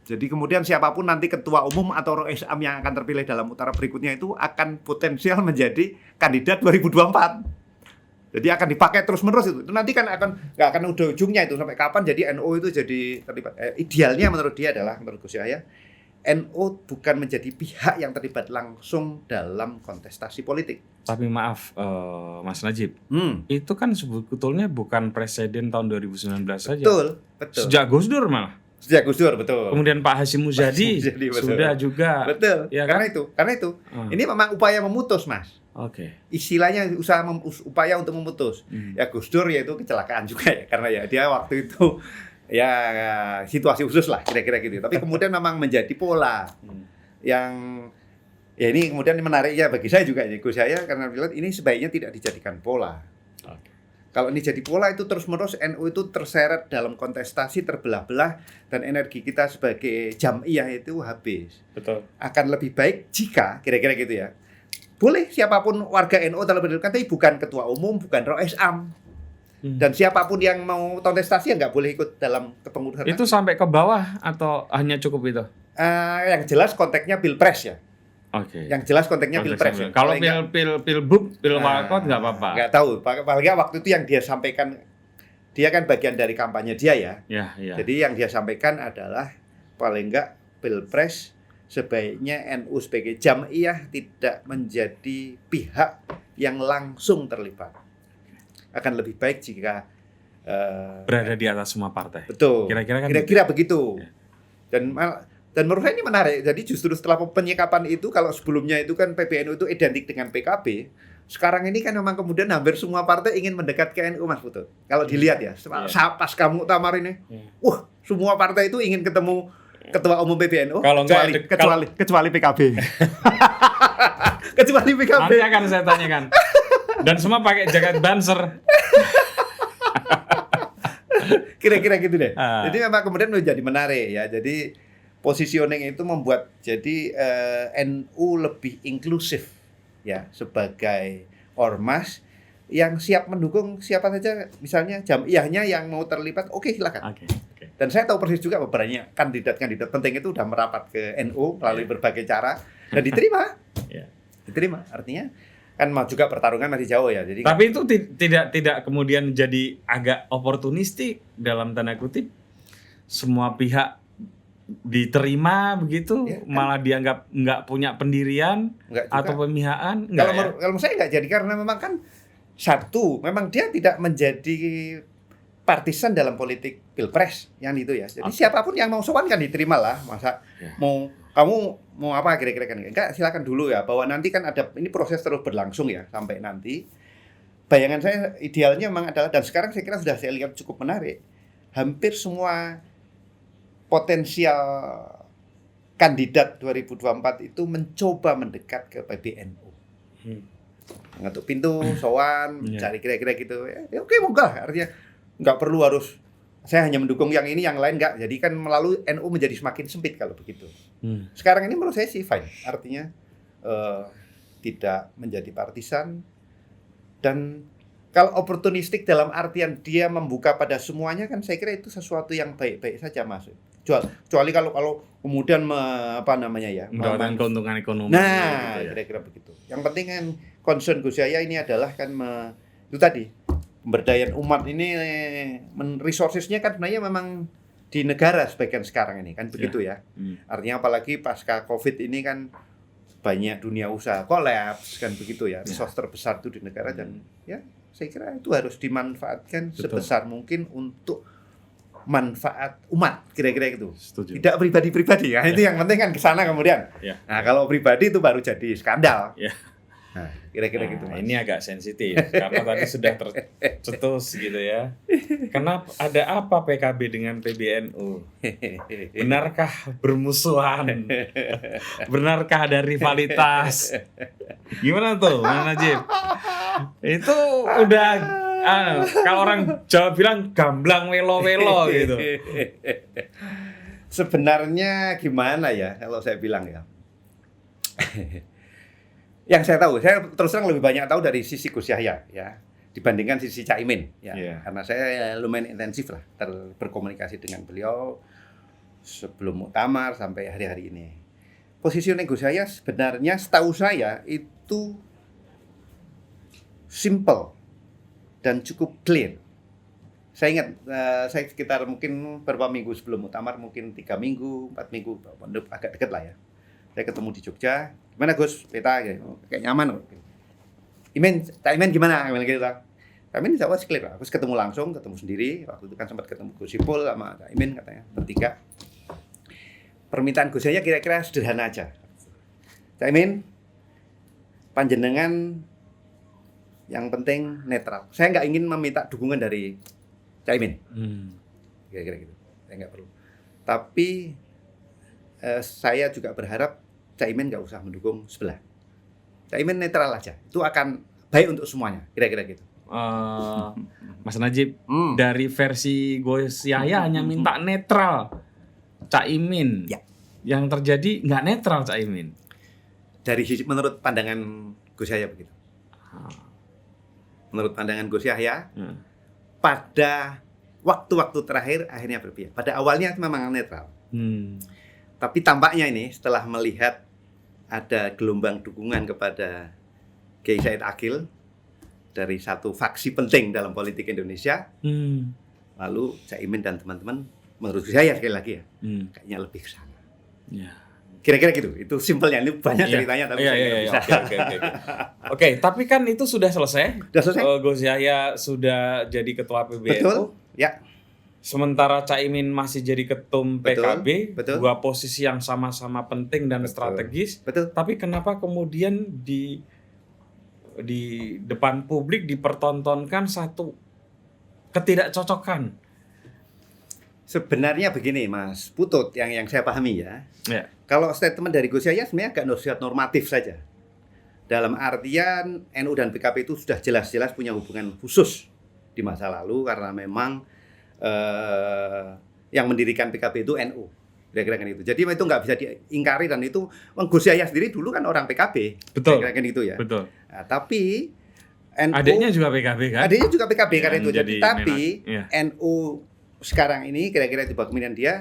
Jadi kemudian siapapun nanti ketua umum atau Rois Am yang akan terpilih dalam putaran berikutnya itu akan potensial menjadi kandidat 2024. Jadi akan dipakai terus-menerus itu. Nanti kan nggak akan udah ujungnya itu sampai kapan jadi NU itu jadi terlibat. Idealnya menurut dia adalah menurut Gus Yahya, NU bukan menjadi pihak yang terlibat langsung dalam kontestasi politik. Tapi maaf Mas Najib, itu kan sebetulnya bukan presiden tahun 2019 saja. Betul. Sejak Gus Dur malah. Sejak Gus Dur, betul. Kemudian Pak Hasyim Muzadi sudah juga. Betul. Ya kan? Karena itu. Ini memang upaya memutus, Mas. Istilahnya upaya untuk memutus. Ya Gus Dur ya itu kecelakaan juga ya, karena ya dia waktu itu ya situasi khusus lah kira-kira gitu. Tapi kemudian memang menjadi pola yang ya ini kemudian menariknya bagi saya juga ya Gus Yahya karena bilang ini sebaiknya tidak dijadikan pola. Kalau ini jadi pola itu terus-menerus NU itu terseret dalam kontestasi terbelah-belah dan energi kita sebagai jam'iyah itu habis. Betul. Akan lebih baik jika kira-kira gitu ya. Boleh siapapun warga NU terlebih dahulu, tapi bukan ketua umum, bukan Rois Am. Dan siapapun yang mau kontestasi ya nggak boleh ikut dalam kepengurusan. Itu sampai ke bawah atau hanya cukup itu? Yang jelas konteksnya Pilpres ya. Yang jelas konteksnya Pilpres. Kalau pilbub, pilwalkot nggak apa-apa. Nggak tahu. Paling waktu itu yang dia sampaikan, dia kan bagian dari kampanye dia ya. Jadi yang dia sampaikan adalah paling nggak Pilpres sebaiknya NU sebagai jam'iyah tidak menjadi pihak yang langsung terlibat. Akan lebih baik jika berada di atas semua partai. Betul. Kira-kira begitu. Dan menurut saya ini menarik. Jadi justru setelah penyikapan itu, kalau sebelumnya itu kan PBNU itu identik dengan PKB, sekarang ini kan memang kemudian hampir semua partai ingin mendekat ke NU, Mas Putu. Kalau dilihat ya, pas kamu Muktamar ini, semua partai itu ingin ketemu ketua umum PBNU, kecuali PKB. Kecuali PKB. Nanti akan saya tanyakan. Dan semua pakai jaket Banser. Kira-kira gitu deh. Jadi memang kemudian menjadi menarik ya. Jadi positioning itu membuat jadi NU lebih inklusif ya sebagai ormas yang siap mendukung siapa saja, misalnya jamiahnya yang mau terlibat, oke silakan. Oke. Dan saya tahu persis juga beberapa kandidat-kandidat penting itu udah merapat ke NU melalui berbagai cara dan diterima. Diterima. Artinya kan mau juga pertarungan masih jauh ya. Jadi tapi itu tidak kemudian jadi agak oportunistik dalam tanda kutip. Semua pihak diterima begitu, ya, kan? Malah dianggap nggak punya pendirian atau pemihakan. Kalau menurut saya nggak jadi, karena memang kan satu, memang dia tidak menjadi partisan dalam politik pilpres yang itu ya. Jadi siapapun yang mau sowan kan diterima lah. Masa mau kamu mau apa kira-kira kan? Enggak, silakan dulu ya. Bahwa nanti kan ada ini proses terus berlangsung ya sampai nanti. Bayangan saya idealnya memang adalah, dan sekarang saya kira sudah saya lihat cukup menarik. Hampir semua potensial kandidat 2024 itu mencoba mendekat ke PBNU. Ngetuk pintu, sowan, cari kira-kira gitu. Ya oke, moga. Artinya nggak perlu harus saya hanya mendukung yang ini, yang lain nggak. Jadi kan melalui NU menjadi semakin sempit kalau begitu. Sekarang ini menurut saya sih fine. Artinya tidak menjadi partisan. Dan kalau oportunistik dalam artian dia membuka pada semuanya, kan saya kira itu sesuatu yang baik-baik saja, Mas. Kecuali kalau kemudian mendapatkan keuntungan ekonomi. Nah, gitu ya. Kira-kira begitu. Yang penting kan concern Gus Yahya ini adalah kan itu tadi, pemberdayaan umat ini, resourcesnya kan sebenarnya memang di negara sebagian sekarang ini kan begitu ya. Artinya apalagi pasca Covid ini kan banyak dunia usaha kolaps kan begitu ya. Resource terbesar itu di negara, dan ya saya kira itu harus dimanfaatkan sebesar mungkin untuk manfaat umat, kira-kira itu. Setuju. Tidak pribadi-pribadi ya. Itu yang penting kan ke sana kemudian. Nah, kalau pribadi itu baru jadi skandal. Nah, kira-kira gitu. Mas. Ini agak sensitif karena tadi sudah tercetus gitu ya. Kenapa ada apa PKB dengan PBNU? Benarkah bermusuhan? Benarkah ada rivalitas? Gimana tuh, Mas Najib? Itu udah kalau orang Jawa bilang gamblang welo-welo gitu. Sebenarnya gimana ya kalau saya bilang ya. Yang saya tahu, saya terus terang lebih banyak tahu dari sisi Gus Yahya ya, dibandingkan sisi Caimin ya. Karena saya lumayan intensif lah berkomunikasi dengan beliau sebelum muktamar sampai hari-hari ini. Posisionnya Gus Yahya sebenarnya setahu saya itu simple dan cukup clear. Saya ingat, saya sekitar mungkin beberapa minggu sebelum muktamar, mungkin 3 minggu, 4 minggu, agak dekat lah ya. Saya ketemu di Jogja, gimana Gus, peta kayak nyaman. Imin gimana? Gitu. Imin jawab clear. Aku ketemu langsung, ketemu sendiri. Waktu itu kan sempat ketemu Gus Ipul sama Imin katanya, bertiga. Permintaan Gus Yahya kira-kira sederhana aja. Imin, panjenengan yang penting netral. Saya nggak ingin meminta dukungan dari Caimin. Kira-kira gitu. Saya nggak perlu. Tapi saya juga berharap Caimin nggak usah mendukung sebelah. Caimin netral aja. Itu akan baik untuk semuanya. Kira-kira gitu. Mas Najib, dari versi Gus Yahya hanya minta netral Caimin. Ya. Yang terjadi nggak netral Caimin. Menurut pandangan Gus Yahya begitu. Menurut pandangan Gus Yahya, pada waktu-waktu terakhir akhirnya berpihak. Pada awalnya memang netral. Tapi tampaknya ini setelah melihat ada gelombang dukungan kepada Kiai Said Akil dari satu faksi penting dalam politik Indonesia, lalu Caimin dan teman-teman, menurut saya sekali lagi ya, kayaknya lebih ke sana. Kira-kira gitu, itu simpelnya. Ini banyak ceritanya, tapi saya nggak bisa. Oke, tapi kan itu sudah selesai. Sudah selesai. Gus Yahya sudah jadi ketua PBNU. Betul, ya. Sementara Caimin masih jadi ketum PKB, betul. Dua posisi yang sama-sama penting dan strategis. Betul. Tapi kenapa kemudian di depan publik dipertontonkan satu ketidakcocokan? Sebenarnya begini, Mas Putut, yang saya pahami ya. Kalau statement dari Gus Yahya sebenarnya agak bersifat normatif saja. Dalam artian NU dan PKB itu sudah jelas-jelas punya hubungan khusus di masa lalu, karena memang yang mendirikan PKB itu NU, kira-kira kan itu. Jadi itu nggak bisa diingkari, dan itu Gus Yahya sendiri dulu kan orang PKB, betul, kira-kira kan itu ya. Betul. Nah, tapi Adiknya juga PKB kan? Adiknya juga PKB Ya, karena itu. Jadi tapi ya. NU sekarang ini kira-kira di bawah kepemimpinan dia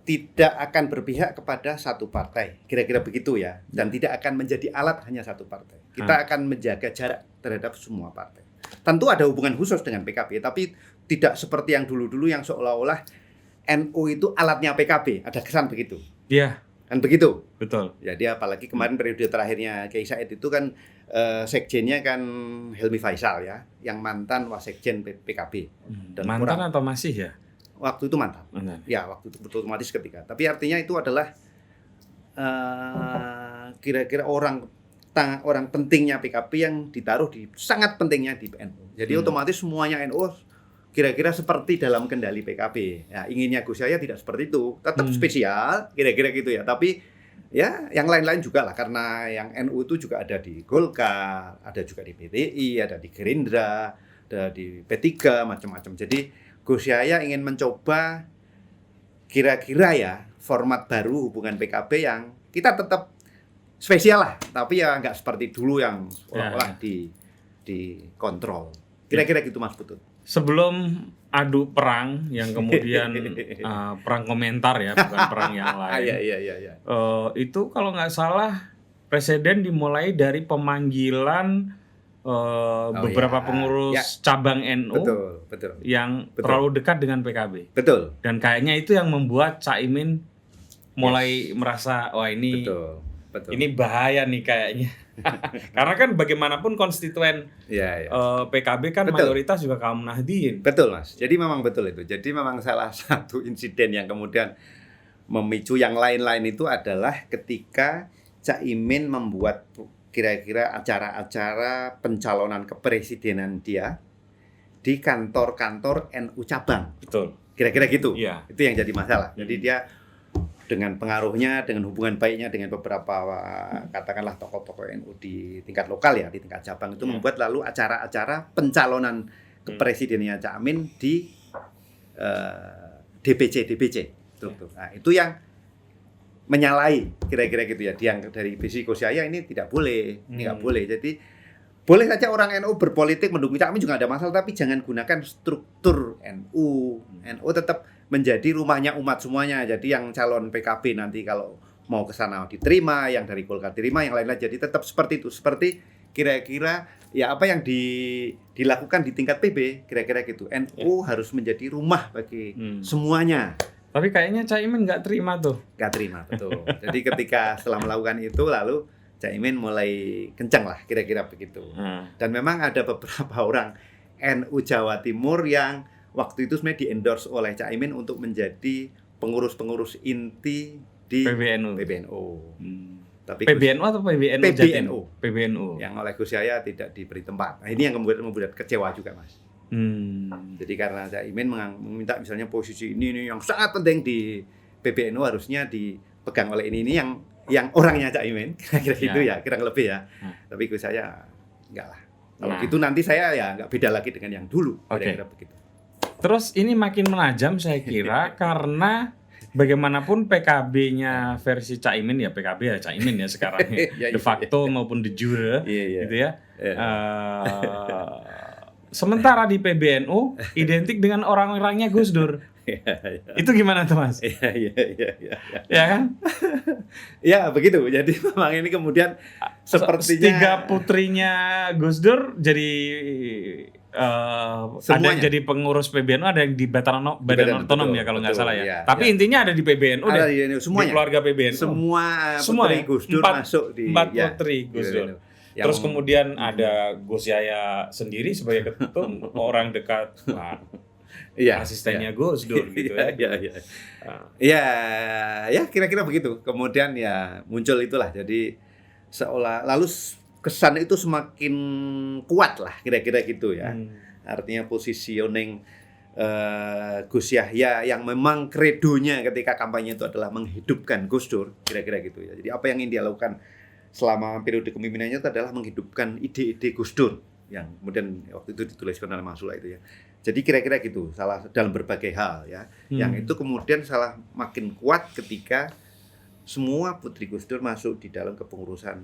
tidak akan berpihak kepada satu partai, kira-kira begitu ya, dan tidak akan menjadi alat hanya satu partai. Kita akan menjaga jarak terhadap semua partai. Tentu ada hubungan khusus dengan PKB, tapi tidak seperti yang dulu-dulu yang seolah-olah NU itu alatnya PKB, ada kesan begitu. Iya. Kan begitu. Betul. Jadi apalagi kemarin periode terakhirnya Kiai Said itu kan sekjennya kan Helmi Faisal ya, yang mantan wasekjen PKB. Dan mantan atau masih ya? Waktu itu mantan. Ya, waktu itu betul otomatis ketika. Tapi artinya itu adalah kira-kira orang pentingnya PKB yang ditaruh di sangat pentingnya di NU. Jadi otomatis semuanya NU kira-kira seperti dalam kendali PKB. Ya, inginnya Gus Yahya tidak seperti itu. Tetap spesial, kira-kira gitu ya. Tapi ya yang lain-lain juga lah, karena yang NU itu juga ada di Golkar, ada juga di PTI, ada di Gerindra, ada di P3, macam-macam. Jadi Gus Yahya ingin mencoba kira-kira ya format baru hubungan PKB yang kita tetap spesial lah, tapi ya nggak seperti dulu yang seolah-olah dikontrol. Kira-kira gitu Mas Putut. Sebelum adu perang yang kemudian perang komentar ya, bukan perang yang lain. Iya. Itu kalau nggak salah presiden dimulai dari pemanggilan beberapa pengurus cabang NU betul. yang terlalu dekat dengan PKB. Betul. Dan kayaknya itu yang membuat Caimin mulai merasa wah ini betul. Ini bahaya nih kayaknya. Karena kan bagaimanapun konstituen PKB kan mayoritas juga kaum Nahdien. Betul Mas. Jadi memang betul itu. Jadi memang salah satu insiden yang kemudian memicu yang lain-lain itu adalah ketika Caimin membuat kira-kira acara-acara pencalonan kepresidenan dia di kantor-kantor NU cabang. Betul. Kira-kira gitu. Iya. Itu yang jadi masalah. Jadi dia dengan pengaruhnya, dengan hubungan baiknya dengan beberapa katakanlah tokoh-tokoh NU di tingkat lokal ya, di tingkat cabang itu membuat lalu acara-acara pencalonan kepresidenannya Caimin di DPC. Nah, itu yang menyalahi kira-kira gitu ya. Yang dari visi Gus Yahya ini tidak boleh, nggak boleh. Jadi boleh saja orang NU berpolitik mendukung Caimin juga ada masalah, tapi jangan gunakan struktur NU. NU tetap menjadi rumahnya umat semuanya. Jadi yang calon PKB nanti kalau mau ke sana diterima, yang dari Golkar diterima, yang lain-lain. Jadi tetap seperti itu. Seperti kira-kira ya apa yang dilakukan di tingkat PB, kira-kira gitu. NU harus menjadi rumah bagi semuanya. Tapi kayaknya Caimin nggak terima tuh. Nggak terima, betul. Jadi ketika setelah melakukan itu lalu Caimin mulai kencang lah, kira-kira begitu. Dan memang ada beberapa orang NU Jawa Timur yang waktu itu sebenarnya di-endorse oleh Caimin untuk menjadi pengurus-pengurus inti di PBNU. Tapi PBNU atau PBNU? PBNU. Yang oleh Gus Yahya tidak diberi tempat. Nah, ini yang membuat kecewa juga, Mas. Jadi karena Caimin meminta misalnya posisi ini yang sangat penting di PBNU harusnya dipegang oleh ini yang orangnya Caimin, kira-kira gitu ya, kurang lebih ya. Tapi Gus Yahya enggak lah. Kalau gitu nanti saya ya enggak beda lagi dengan yang dulu, kira-kira begitu. Terus ini makin menajam saya kira karena bagaimanapun PKB-nya versi Caimin ya PKB ya Caimin ya sekarang de facto maupun de jure gitu ya. Sementara di PBNU identik dengan orang-orangnya Gus Dur. Itu gimana tuh Mas? Iya. Ya kan? Ya begitu. Jadi memang ini kemudian sepertinya tiga putrinya Gus Dur jadi ada yang jadi pengurus PBNU, ada yang di Badan Otonom ya kalau nggak salah ya. Tapi intinya ada di PBNU ada deh. Semuanya. Di keluarga PBNU. Semua putri Gus Dur masuk di 4 putri Gus Dur. Terus kemudian ada Gus Yahya sendiri sebagai ketum orang dekat asistennya Gus Dur gitu ya. Ya kira-kira begitu. Kemudian ya muncul itulah. Jadi seolah lalu kesan itu semakin kuat lah kira-kira gitu ya. Artinya positioning Gus Yahya yang memang kredonya ketika kampanye itu adalah menghidupkan Gus Dur, kira-kira gitu ya. Jadi apa yang ingin dia lakukan selama periode kepemimpinannya itu adalah menghidupkan ide-ide Gus Dur yang kemudian waktu itu dituliskan oleh Mas Sula itu ya. Jadi kira-kira gitu, salah dalam berbagai hal ya. Yang itu kemudian salah makin kuat ketika semua putri Gus Dur masuk di dalam kepengurusan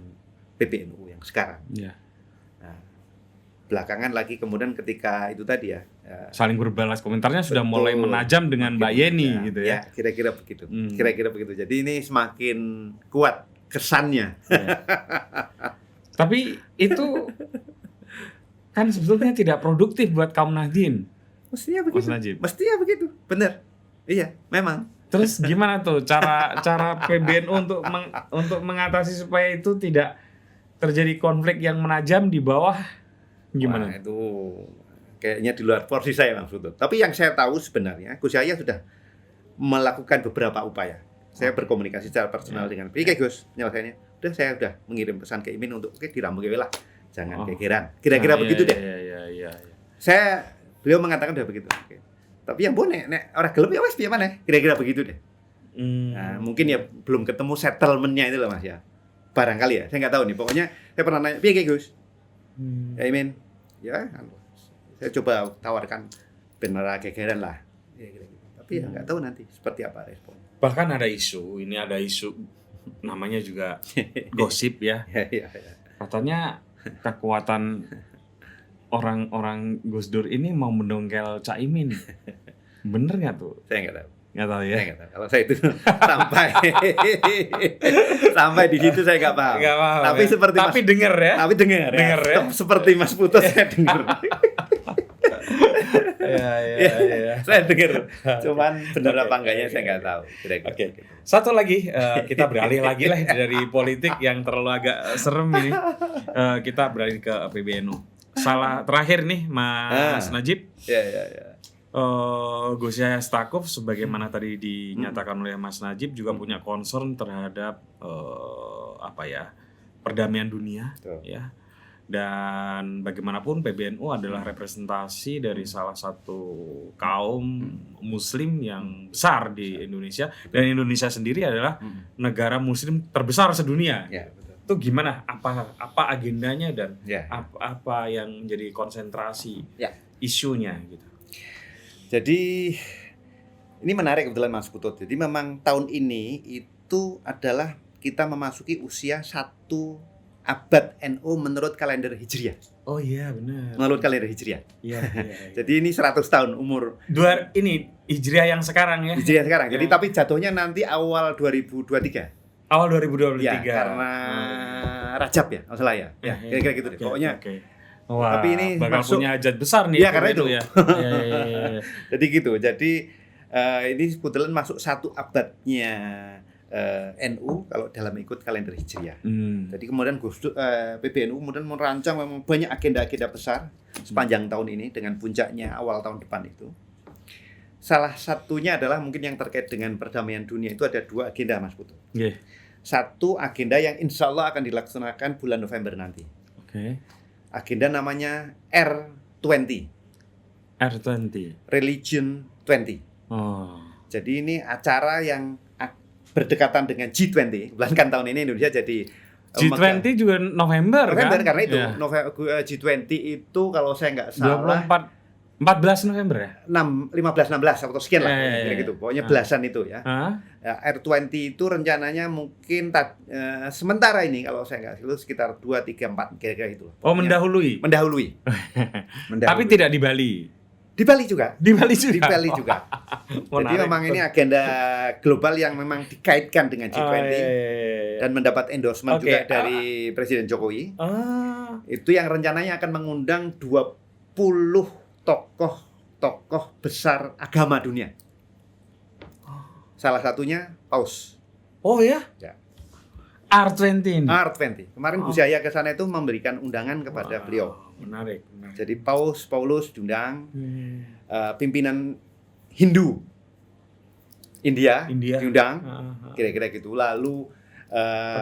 PBNU yang sekarang. Ya. Nah, belakangan lagi kemudian ketika itu tadi ya, saling berbalas komentarnya sudah betul, mulai menajam dengan Mbak Yeni gitu ya. Kira-kira begitu. Kira-kira begitu. Jadi ini semakin kuat kesannya. Ya. Tapi itu kan sebetulnya tidak produktif buat kaum Nahdien. Mestinya begitu. Mas Najib. Mestinya begitu. Benar. Iya, memang. Terus gimana tuh cara PBNU untuk mengatasi supaya itu tidak terjadi konflik yang menajam di bawah? Gimana? Wah, itu kayaknya di luar porsi saya Mas Putut. Tapi yang saya tahu sebenarnya Gus Yahya sudah melakukan beberapa upaya. Saya berkomunikasi secara personal dengan PK Gus penyelesaiannya. Saya udah mengirim pesan ke Imin untuk diramu lah. Jangan gegeran. Kira-kira begitu deh. Iya. Beliau mengatakan udah begitu. Oke. Tapi yang boleh nek orang gelap ya wes piye maneh. Kira-kira begitu deh. Nah, mungkin ya belum ketemu settlement-nya itu loh Mas ya. Barangkali ya, saya nggak tahu nih. Pokoknya saya pernah nanya, "Piye Gus?" Ya Imin. Ya, saya coba tawarkan bener gegeran lah. Ya, kira-kira. Tapi ya nggak tahu nanti seperti apa respon. Bahkan ada isu namanya juga gosip ya. Iya. Katanya kekuatan orang-orang Gus Dur ini mau mendongkel Caimin. Bener nggak tuh? Saya nggak tahu. Nggak tahu ya. Saya nggak tahu. Kalau saya itu sampai di situ saya nggak paham. Nggak paham. Tapi ya. seperti tapi dengar ya. Tapi dengar ya. Seperti Mas Putus saya dengar. Iya. Saya dengar. Cuman benar apa enggaknya saya nggak tahu. Oke. Satu lagi kita beralih lagi lah dari politik yang terlalu agak serem ini. Kita beralih ke PBNU. Salah terakhir nih Mas Najib. Iya. Gus Yahya Stakuf sebagaimana tadi dinyatakan oleh Mas Najib juga punya concern terhadap perdamaian dunia. Betul. Ya. Dan bagaimanapun PBNU adalah representasi dari salah satu kaum muslim yang besar di Indonesia, dan Indonesia sendiri adalah negara muslim terbesar sedunia. Ya, betul. Itu gimana? Apa agendanya dan Ya. apa yang menjadi konsentrasi isunya gitu. Jadi ini menarik kebetulan Mas Putut. Jadi memang tahun ini itu adalah kita memasuki usia 1 abad NU menurut kalender Hijriah. Oh iya benar. Menurut kalender Hijriah. Iya. Jadi ini 100 tahun umur. Ini Hijriah yang sekarang ya. Hijriah sekarang. Jadi tapi jatuhnya nanti awal 2023. Awal 2023. Ya, karena Rajab ya, masalah ya. Ya, kira-kira gitu deh. Pokoknya. Wah, tapi ini bakal masuk, punya hajat besar nih. Iya, karena itu. Ya. Jadi gitu. Jadi ini kebetulan masuk 1 abadnya NU kalau dalam ikut kalender Hijriah. Jadi kemudian PBNU kemudian merancang memang banyak agenda-agenda besar sepanjang tahun ini dengan puncaknya awal tahun depan itu. Salah satunya adalah mungkin yang terkait dengan perdamaian dunia itu ada 2 agenda Mas Putu. Yeah. 1 agenda yang insya Allah akan dilaksanakan bulan November nanti. Agenda namanya R20. Religion 20. Jadi ini acara yang berdekatan dengan G20. Kebetulan kan tahun ini Indonesia jadi G20 juga November kan? Karena itu G20 itu kalau saya nggak salah 14 November ya? 15-16 atau sekian lah kira gitu. Pokoknya belasan itu ya. R20 itu rencananya mungkin sementara ini kalau saya nggak salah sekitar 2, 3, 4 kira-kira itu. Oh, mendahului. Tapi tidak di Bali. Di Bali juga. Di Bali juga. Jadi memang ini agenda global yang memang dikaitkan dengan G20 dan mendapat endorsement juga dari Presiden Jokowi. Itu yang rencananya akan mengundang 20 tokoh besar agama dunia. Salah satunya Paus. Oh ya? R20. Kemarin Gus Yahya ke sana itu memberikan undangan kepada beliau. Menarik. Jadi Paulus diundang, pimpinan Hindu India diundang, kira-kira gitu. Lalu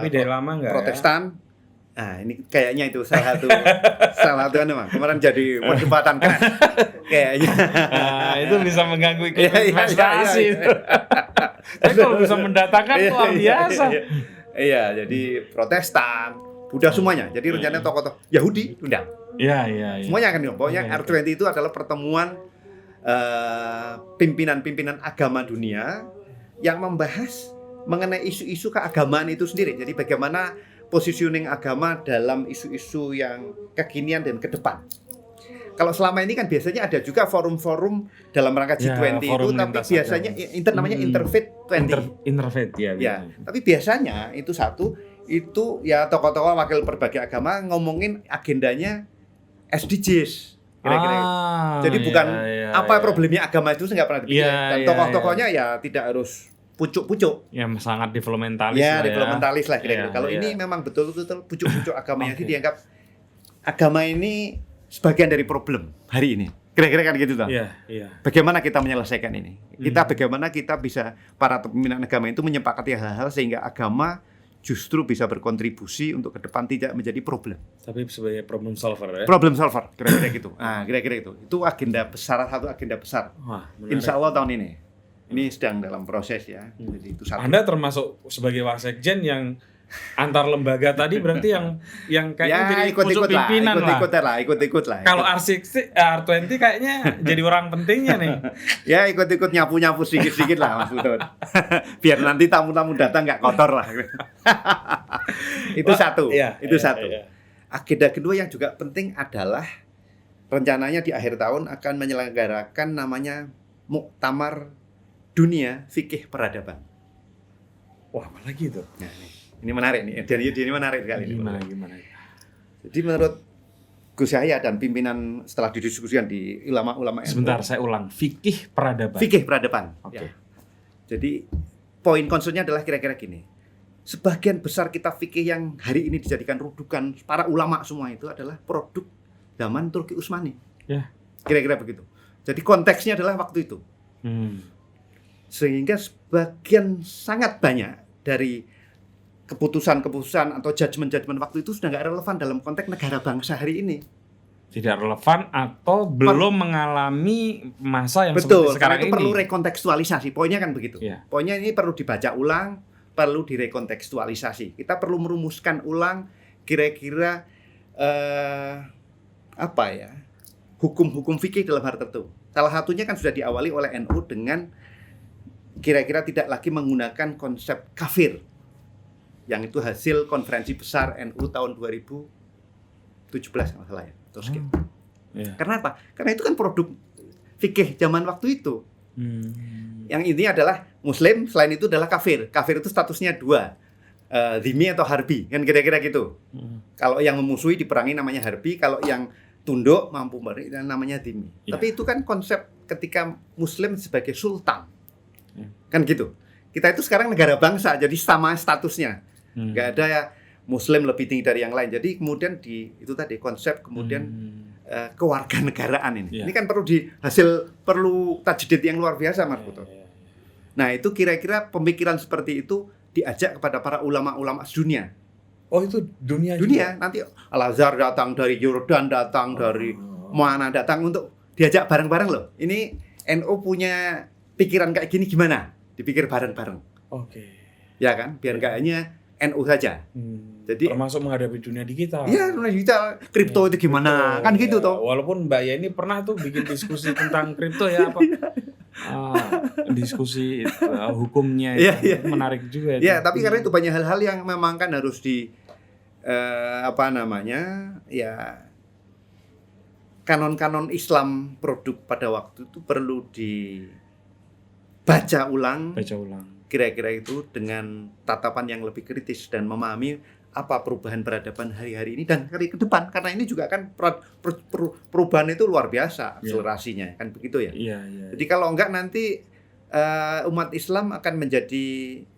tapi dari lama nggak Protestan. Nah, ini kayaknya itu salah satu memang kemarin jadi perdebatan keras kayaknya. Itu bisa mengganggu iklim investasi. Tapi kalau bisa mendatangkan luar biasa. Iya, jadi Protestan, Buddha semuanya. Jadi rencananya tokoh-tokoh Yahudi undang. Iya. Semuanya akan diundang. Pokoknya R20 itu adalah pertemuan pimpinan-pimpinan agama dunia yang membahas mengenai isu-isu keagamaan itu sendiri. Jadi bagaimana positioning agama dalam isu-isu yang kekinian dan ke depan. Kalau selama ini kan biasanya ada juga forum-forum dalam rangka G20 itu, tapi biasanya namanya Interfaith 20. Interfaith ya. Tapi biasanya itu ya tokoh-tokoh wakil berbagai agama ngomongin agendanya SDGs. Kira-kira. Jadi bukan problemnya agama itu nggak pernah dipikir. Dan tokoh-tokohnya ya tidak harus pucuk-pucuk. Ya sangat developmentalis. Ya, developmentalis lah kira-kira. Kalau ini memang betul-betul pucuk-pucuk agama. Jadi dianggap agama ini sebagian dari problem hari ini. Kira-kira kan gitu toh. Bagaimana kita menyelesaikan ini? Bagaimana kita bisa para pimpinan agama itu menyepakati hal-hal sehingga agama justru bisa berkontribusi untuk ke depan tidak menjadi problem. Tapi sebagai problem solver ya. Problem solver, kira-kira gitu. Nah, kira-kira itu. Itu agenda besar, satu agenda besar. Wah, Insya Allah tahun ini. Ini sedang dalam proses ya. Jadi itu satu. Anda termasuk sebagai wasekjen yang antar lembaga tadi berarti yang kayaknya jadi pucuk pimpinan ikut-ikut lah. Kalau R20 kayaknya jadi orang pentingnya nih. Ya ikut-ikut nyapu-nyapu sedikit-sedikit lah Mas Butut. Biar nanti tamu-tamu datang nggak kotor lah. Itu satu. Agenda kedua yang juga penting adalah rencananya di akhir tahun akan menyelenggarakan namanya Muktamar Dunia Fikih Peradaban. Wah, apa lagi itu? Nah, ini menarik nih, dan ini menarik sekali. Gimana? Jadi menurut Gus Yahya dan pimpinan setelah didiskusikan di ulama-ulama. Sebentar, saya ulang. Fikih peradaban. Fikih peradaban. Oke. Ya. Jadi poin concernnya adalah kira-kira gini. Sebagian besar kitab fikih yang hari ini dijadikan rujukan para ulama semua itu adalah produk zaman Turki Utsmani. Ya. Kira-kira begitu. Jadi konteksnya adalah waktu itu. Sehingga sebagian sangat banyak dari keputusan-keputusan atau judgement waktu itu sudah nggak relevan dalam konteks negara bangsa hari ini. Tidak relevan atau belum mengalami masa yang seperti sekarang itu ini. Perlu rekontekstualisasi. Poinnya kan begitu. Ya. Poinnya ini perlu dibaca ulang, perlu direkontekstualisasi. Kita perlu merumuskan ulang kira-kira hukum-hukum fikih dalam hal tertentu. Salah satunya kan sudah diawali oleh NU dengan kira-kira tidak lagi menggunakan konsep kafir. Yang itu hasil konferensi besar NU tahun 2017 kalau salah ya. Karena apa? Karena itu kan produk fikih zaman waktu itu. Yang ini adalah Muslim, selain itu adalah kafir. Kafir itu statusnya dua, dhimmi atau harbi, kan kira-kira gitu. Kalau yang memusuhi diperangi namanya harbi, kalau yang tunduk mampu beri namanya dhimmi. Tapi itu kan konsep ketika Muslim sebagai sultan, kan gitu. Kita itu sekarang negara bangsa, jadi sama statusnya. Nggak ada ya Muslim lebih tinggi dari yang lain. Jadi kemudian itu tadi konsep kemudian kewarganegaraan ini. Ini kan perlu tajdid yang luar biasa Mas Putu. Nah itu kira-kira pemikiran seperti itu diajak kepada para ulama-ulama dunia. Oh itu dunia nanti Al-Azhar datang dari Yordan, datang dari mana datang untuk diajak bareng-bareng loh. Ini NU punya pikiran kayak gini gimana? Dipikir bareng-bareng. Ya kan, biar nggak hanya NU saja. Jadi termasuk menghadapi dunia digital. Iya, dunia digital. Kripto itu gimana? Kan gitu toh. Walaupun Mbak Yeni pernah tuh bikin diskusi tentang kripto ya apa? Diskusi hukumnya itu menarik juga. Iya, tapi karena itu banyak hal-hal yang memang kan harus kanon-kanon Islam produk pada waktu itu perlu dibaca ulang. Kira-kira itu dengan tatapan yang lebih kritis dan memahami apa perubahan peradaban hari-hari ini dan hari ke depan, karena ini juga kan perubahan itu luar biasa akselerasinya kan begitu ya. Jadi kalau enggak nanti umat Islam akan menjadi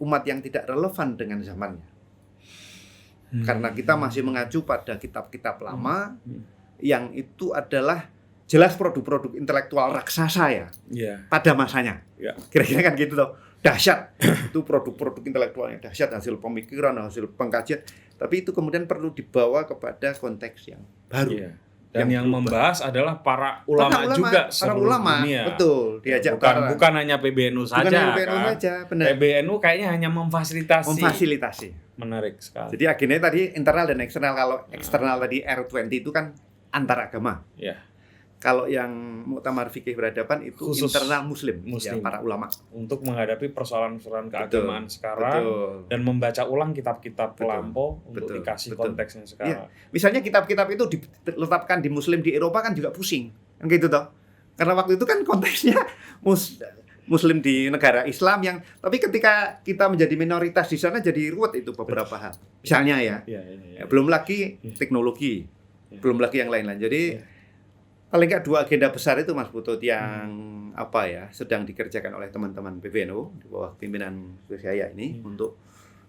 umat yang tidak relevan dengan zamannya. Karena kita masih mengacu pada kitab-kitab lama yang itu adalah jelas produk-produk intelektual raksasa ya. Pada masanya. Kira-kira kan gitu loh. Dahsyat itu produk-produk intelektualnya dahsyat, hasil pemikiran, hasil pengkajian, tapi itu kemudian perlu dibawa kepada konteks yang baru. Dan yang membahas adalah para ulama juga seluruh dunia. Betul, diajak bukan hanya PBNU saja. Bukan hanya PBNU saja, benar. PBNU kayaknya hanya memfasilitasi. Menarik sekali. Jadi agendanya tadi internal dan eksternal. Kalau eksternal tadi R20 itu kan antar agama. Kalau yang Muktamar Fikih Peradaban itu Khusus internal muslim. Ya, para ulama. Untuk menghadapi persoalan-persoalan keagamaan sekarang dan membaca ulang kitab-kitab lampau untuk dikasih konteksnya sekarang. Ya. Misalnya kitab-kitab itu diletakkan di muslim di Eropa kan juga pusing. Kan gitu toh. Karena waktu itu kan konteksnya muslim di negara Islam tapi ketika kita menjadi minoritas di sana jadi ruwet itu beberapa hal. Misalnya ya. Belum lagi teknologi. Belum lagi yang lain-lain. Jadi paling nggak 2 agenda besar itu Mas Putut yang sedang dikerjakan oleh teman-teman PBNU di bawah pimpinan saya ini untuk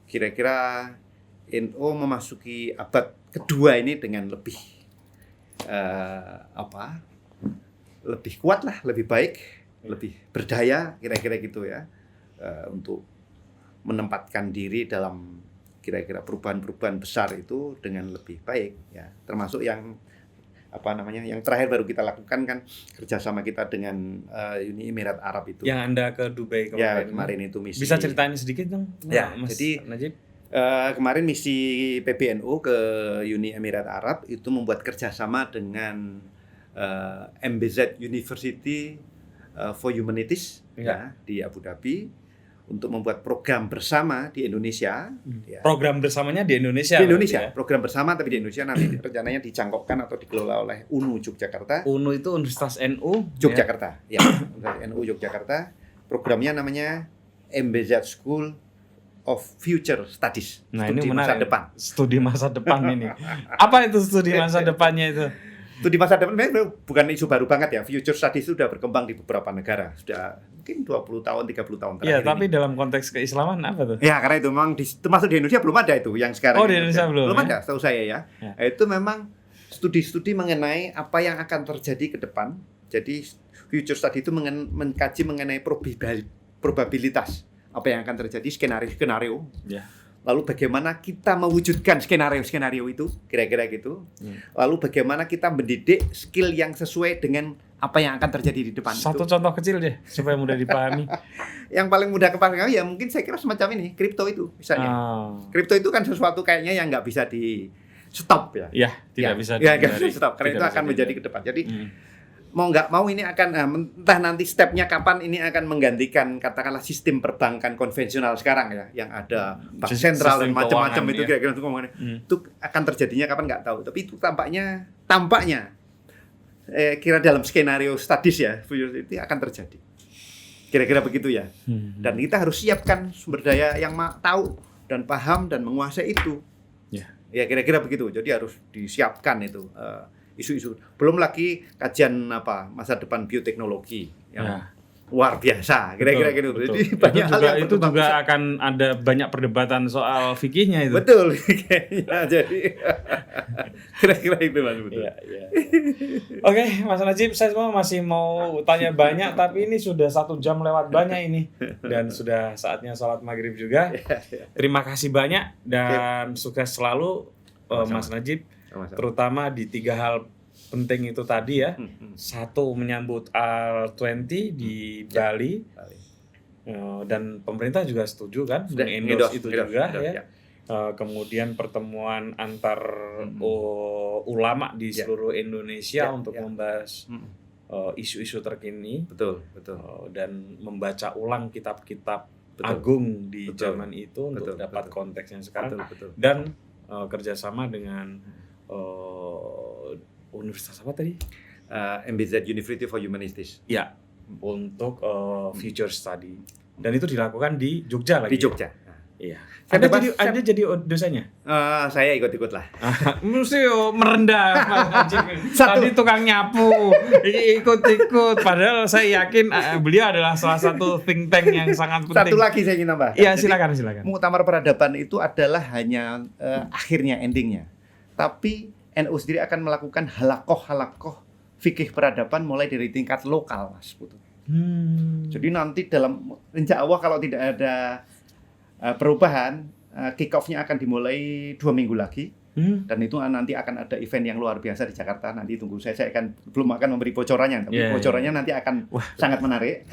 kira-kira NU memasuki abad kedua ini dengan lebih lebih kuat lah, lebih baik, lebih berdaya kira-kira gitu ya, untuk menempatkan diri dalam kira-kira perubahan-perubahan besar itu dengan lebih baik ya, termasuk yang yang terakhir baru kita lakukan kan kerjasama kita dengan Uni Emirat Arab itu. Yang Anda ke Dubai kemarin. Ya, kemarin itu misi. Bisa ceritain sedikit dong? Ya, Mas jadi Najib. Kemarin misi PBNU ke Uni Emirat Arab itu membuat kerjasama dengan MBZ University for Humanities ya, di Abu Dhabi untuk membuat program bersama di Indonesia. Ya. Program bersamanya di Indonesia? Di Indonesia, ya? Program bersama tapi di Indonesia nanti rencananya dicangkokkan atau dikelola oleh UNU Yogyakarta. UNU itu Universitas NU? Yogyakarta, ya. NU Yogyakarta. Programnya namanya MBZ School of Future Studies. Nah, studi ini masa depan. Studi masa depan ini. Apa itu studi masa depannya itu? Studi masa depan bukan isu baru banget ya. Future Studies itu sudah berkembang di beberapa negara. Sudah mungkin 20 tahun, 30 tahun terakhir. Iya, tapi dalam konteks keislaman apa tuh? Ya, karena itu memang termasuk di Indonesia belum ada itu yang sekarang. Oh, di Indonesia belum ada, setahu saya ya. Itu memang studi-studi mengenai apa yang akan terjadi ke depan. Jadi Future Study itu mengkaji mengenai probabilitas apa yang akan terjadi, skenario-skenario. Ya. Lalu bagaimana kita mewujudkan skenario-skenario itu, kira-kira gitu. Lalu bagaimana kita mendidik skill yang sesuai dengan apa yang akan terjadi di depan. Satu contoh kecil deh, supaya mudah dipahami. Yang paling mudah kepahami ya mungkin saya kira semacam ini, kripto itu misalnya. Kripto itu kan sesuatu kayaknya yang nggak bisa di stop ya. Iya, tidak bisa di stop, karena itu akan menjadi ke depan. Jadi mau nggak mau ini akan entah nanti stepnya kapan ini akan menggantikan katakanlah sistem perbankan konvensional sekarang ya, yang ada bank sentral dan macam-macam itu kira-kira itu akan terjadinya kapan nggak tahu, tapi itu tampaknya kira dalam skenario studies ya itu akan terjadi kira-kira begitu ya. Dan kita harus siapkan sumber daya yang tahu dan paham dan menguasai itu ya kira-kira begitu. Jadi harus disiapkan itu isu-isu. Belum lagi kajian masa depan bioteknologi yang luar biasa, kira-kira gitu. Jadi banyak hal yang itu juga akan ada banyak perdebatan soal fikihnya itu. Betul, kayaknya. Jadi kira-kira itu Mas. Betul. Iya. Oke, Mas Najib, saya masih mau tanya banyak, tapi ini sudah 1 jam lewat banyak ini, dan sudah saatnya sholat maghrib juga. Terima kasih banyak dan sukses selalu, Mas Najib. Terutama di 3 hal penting itu tadi ya. 1, menyambut Al-20 di Bali. Dan pemerintah juga setuju kan mengendorse itu juga ya. Kemudian pertemuan antar ulama di seluruh Indonesia untuk membahas isu-isu terkini. Betul. Dan membaca ulang kitab-kitab agung di zaman itu untuk dapat konteksnya sekarang. Dan kerjasama dengan universitas apa tadi? MBZ University for Humanities. Ya, untuk future study. Dan itu dilakukan di Jogja lagi. Di Jogja. Iya. Anda jadi dosennya? Saya ikut-ikut lah. Mesti merendah Mas Najib. Tadi tukang nyapu, ikut-ikut. Padahal saya yakin beliau adalah salah satu think tank yang sangat penting. Satu lagi saya ingin tambah. Iya, silakan. Muktamar Peradaban itu adalah hanya akhirnya, endingnya. Tapi NU sendiri akan melakukan halakoh fikih peradaban mulai dari tingkat lokal, Mas Putu. Jadi nanti dalam insya Allah kalau tidak ada perubahan, kick off-nya akan dimulai 2 minggu lagi. Dan itu nanti akan ada event yang luar biasa di Jakarta. Nanti tunggu saya belum akan memberi bocorannya, tapi bocorannya nanti akan sangat menarik.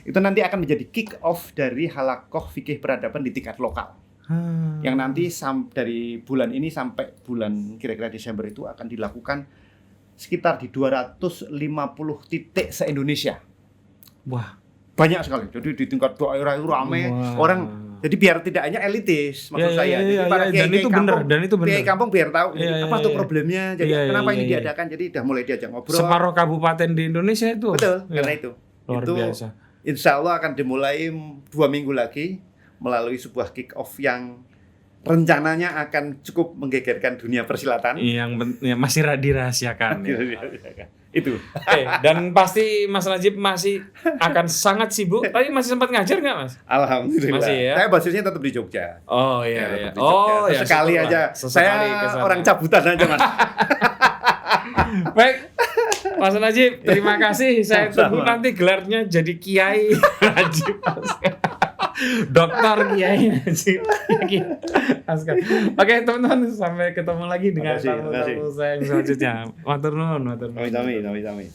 Itu nanti akan menjadi kick off dari halakoh fikih peradaban di tingkat lokal. Yang nanti dari bulan ini sampai bulan kira-kira Desember itu akan dilakukan sekitar di 250 titik se-Indonesia. Wah, Banyak sekali. Jadi di tingkat daerah itu rame orang. Jadi biar tidak hanya elitis maksud saya. Jadi para dan itu benar, dan itu benar. Kiai kampung biar tahu apa tuh problemnya. Jadi kenapa ini iya. diadakan. Jadi udah mulai diajak ngobrol. Separuh kabupaten di Indonesia itu. Betul, karena itu. Luar itu biasa. Insya Allah akan dimulai 2 minggu lagi melalui sebuah kick off yang rencananya akan cukup menggegerkan dunia persilatan. Yang masih dirahasiakan. Itu. Dan pasti Mas Najib masih akan sangat sibuk. Tapi masih sempat ngajar nggak, Mas? Alhamdulillah. Masih ya? Saya basisnya tetap di Jogja. Oh iya. Ya, sekali aja. Saya orang cabutan aja, Mas. Baik, Mas Najib, terima kasih. Saya tunggu nanti gelarnya jadi Kiai Najib. Dokter Kiai Najib. Oke, teman-teman, sampai ketemu lagi dengan tamu-tamu saya yang selanjutnya. Matur nuwun. Amin.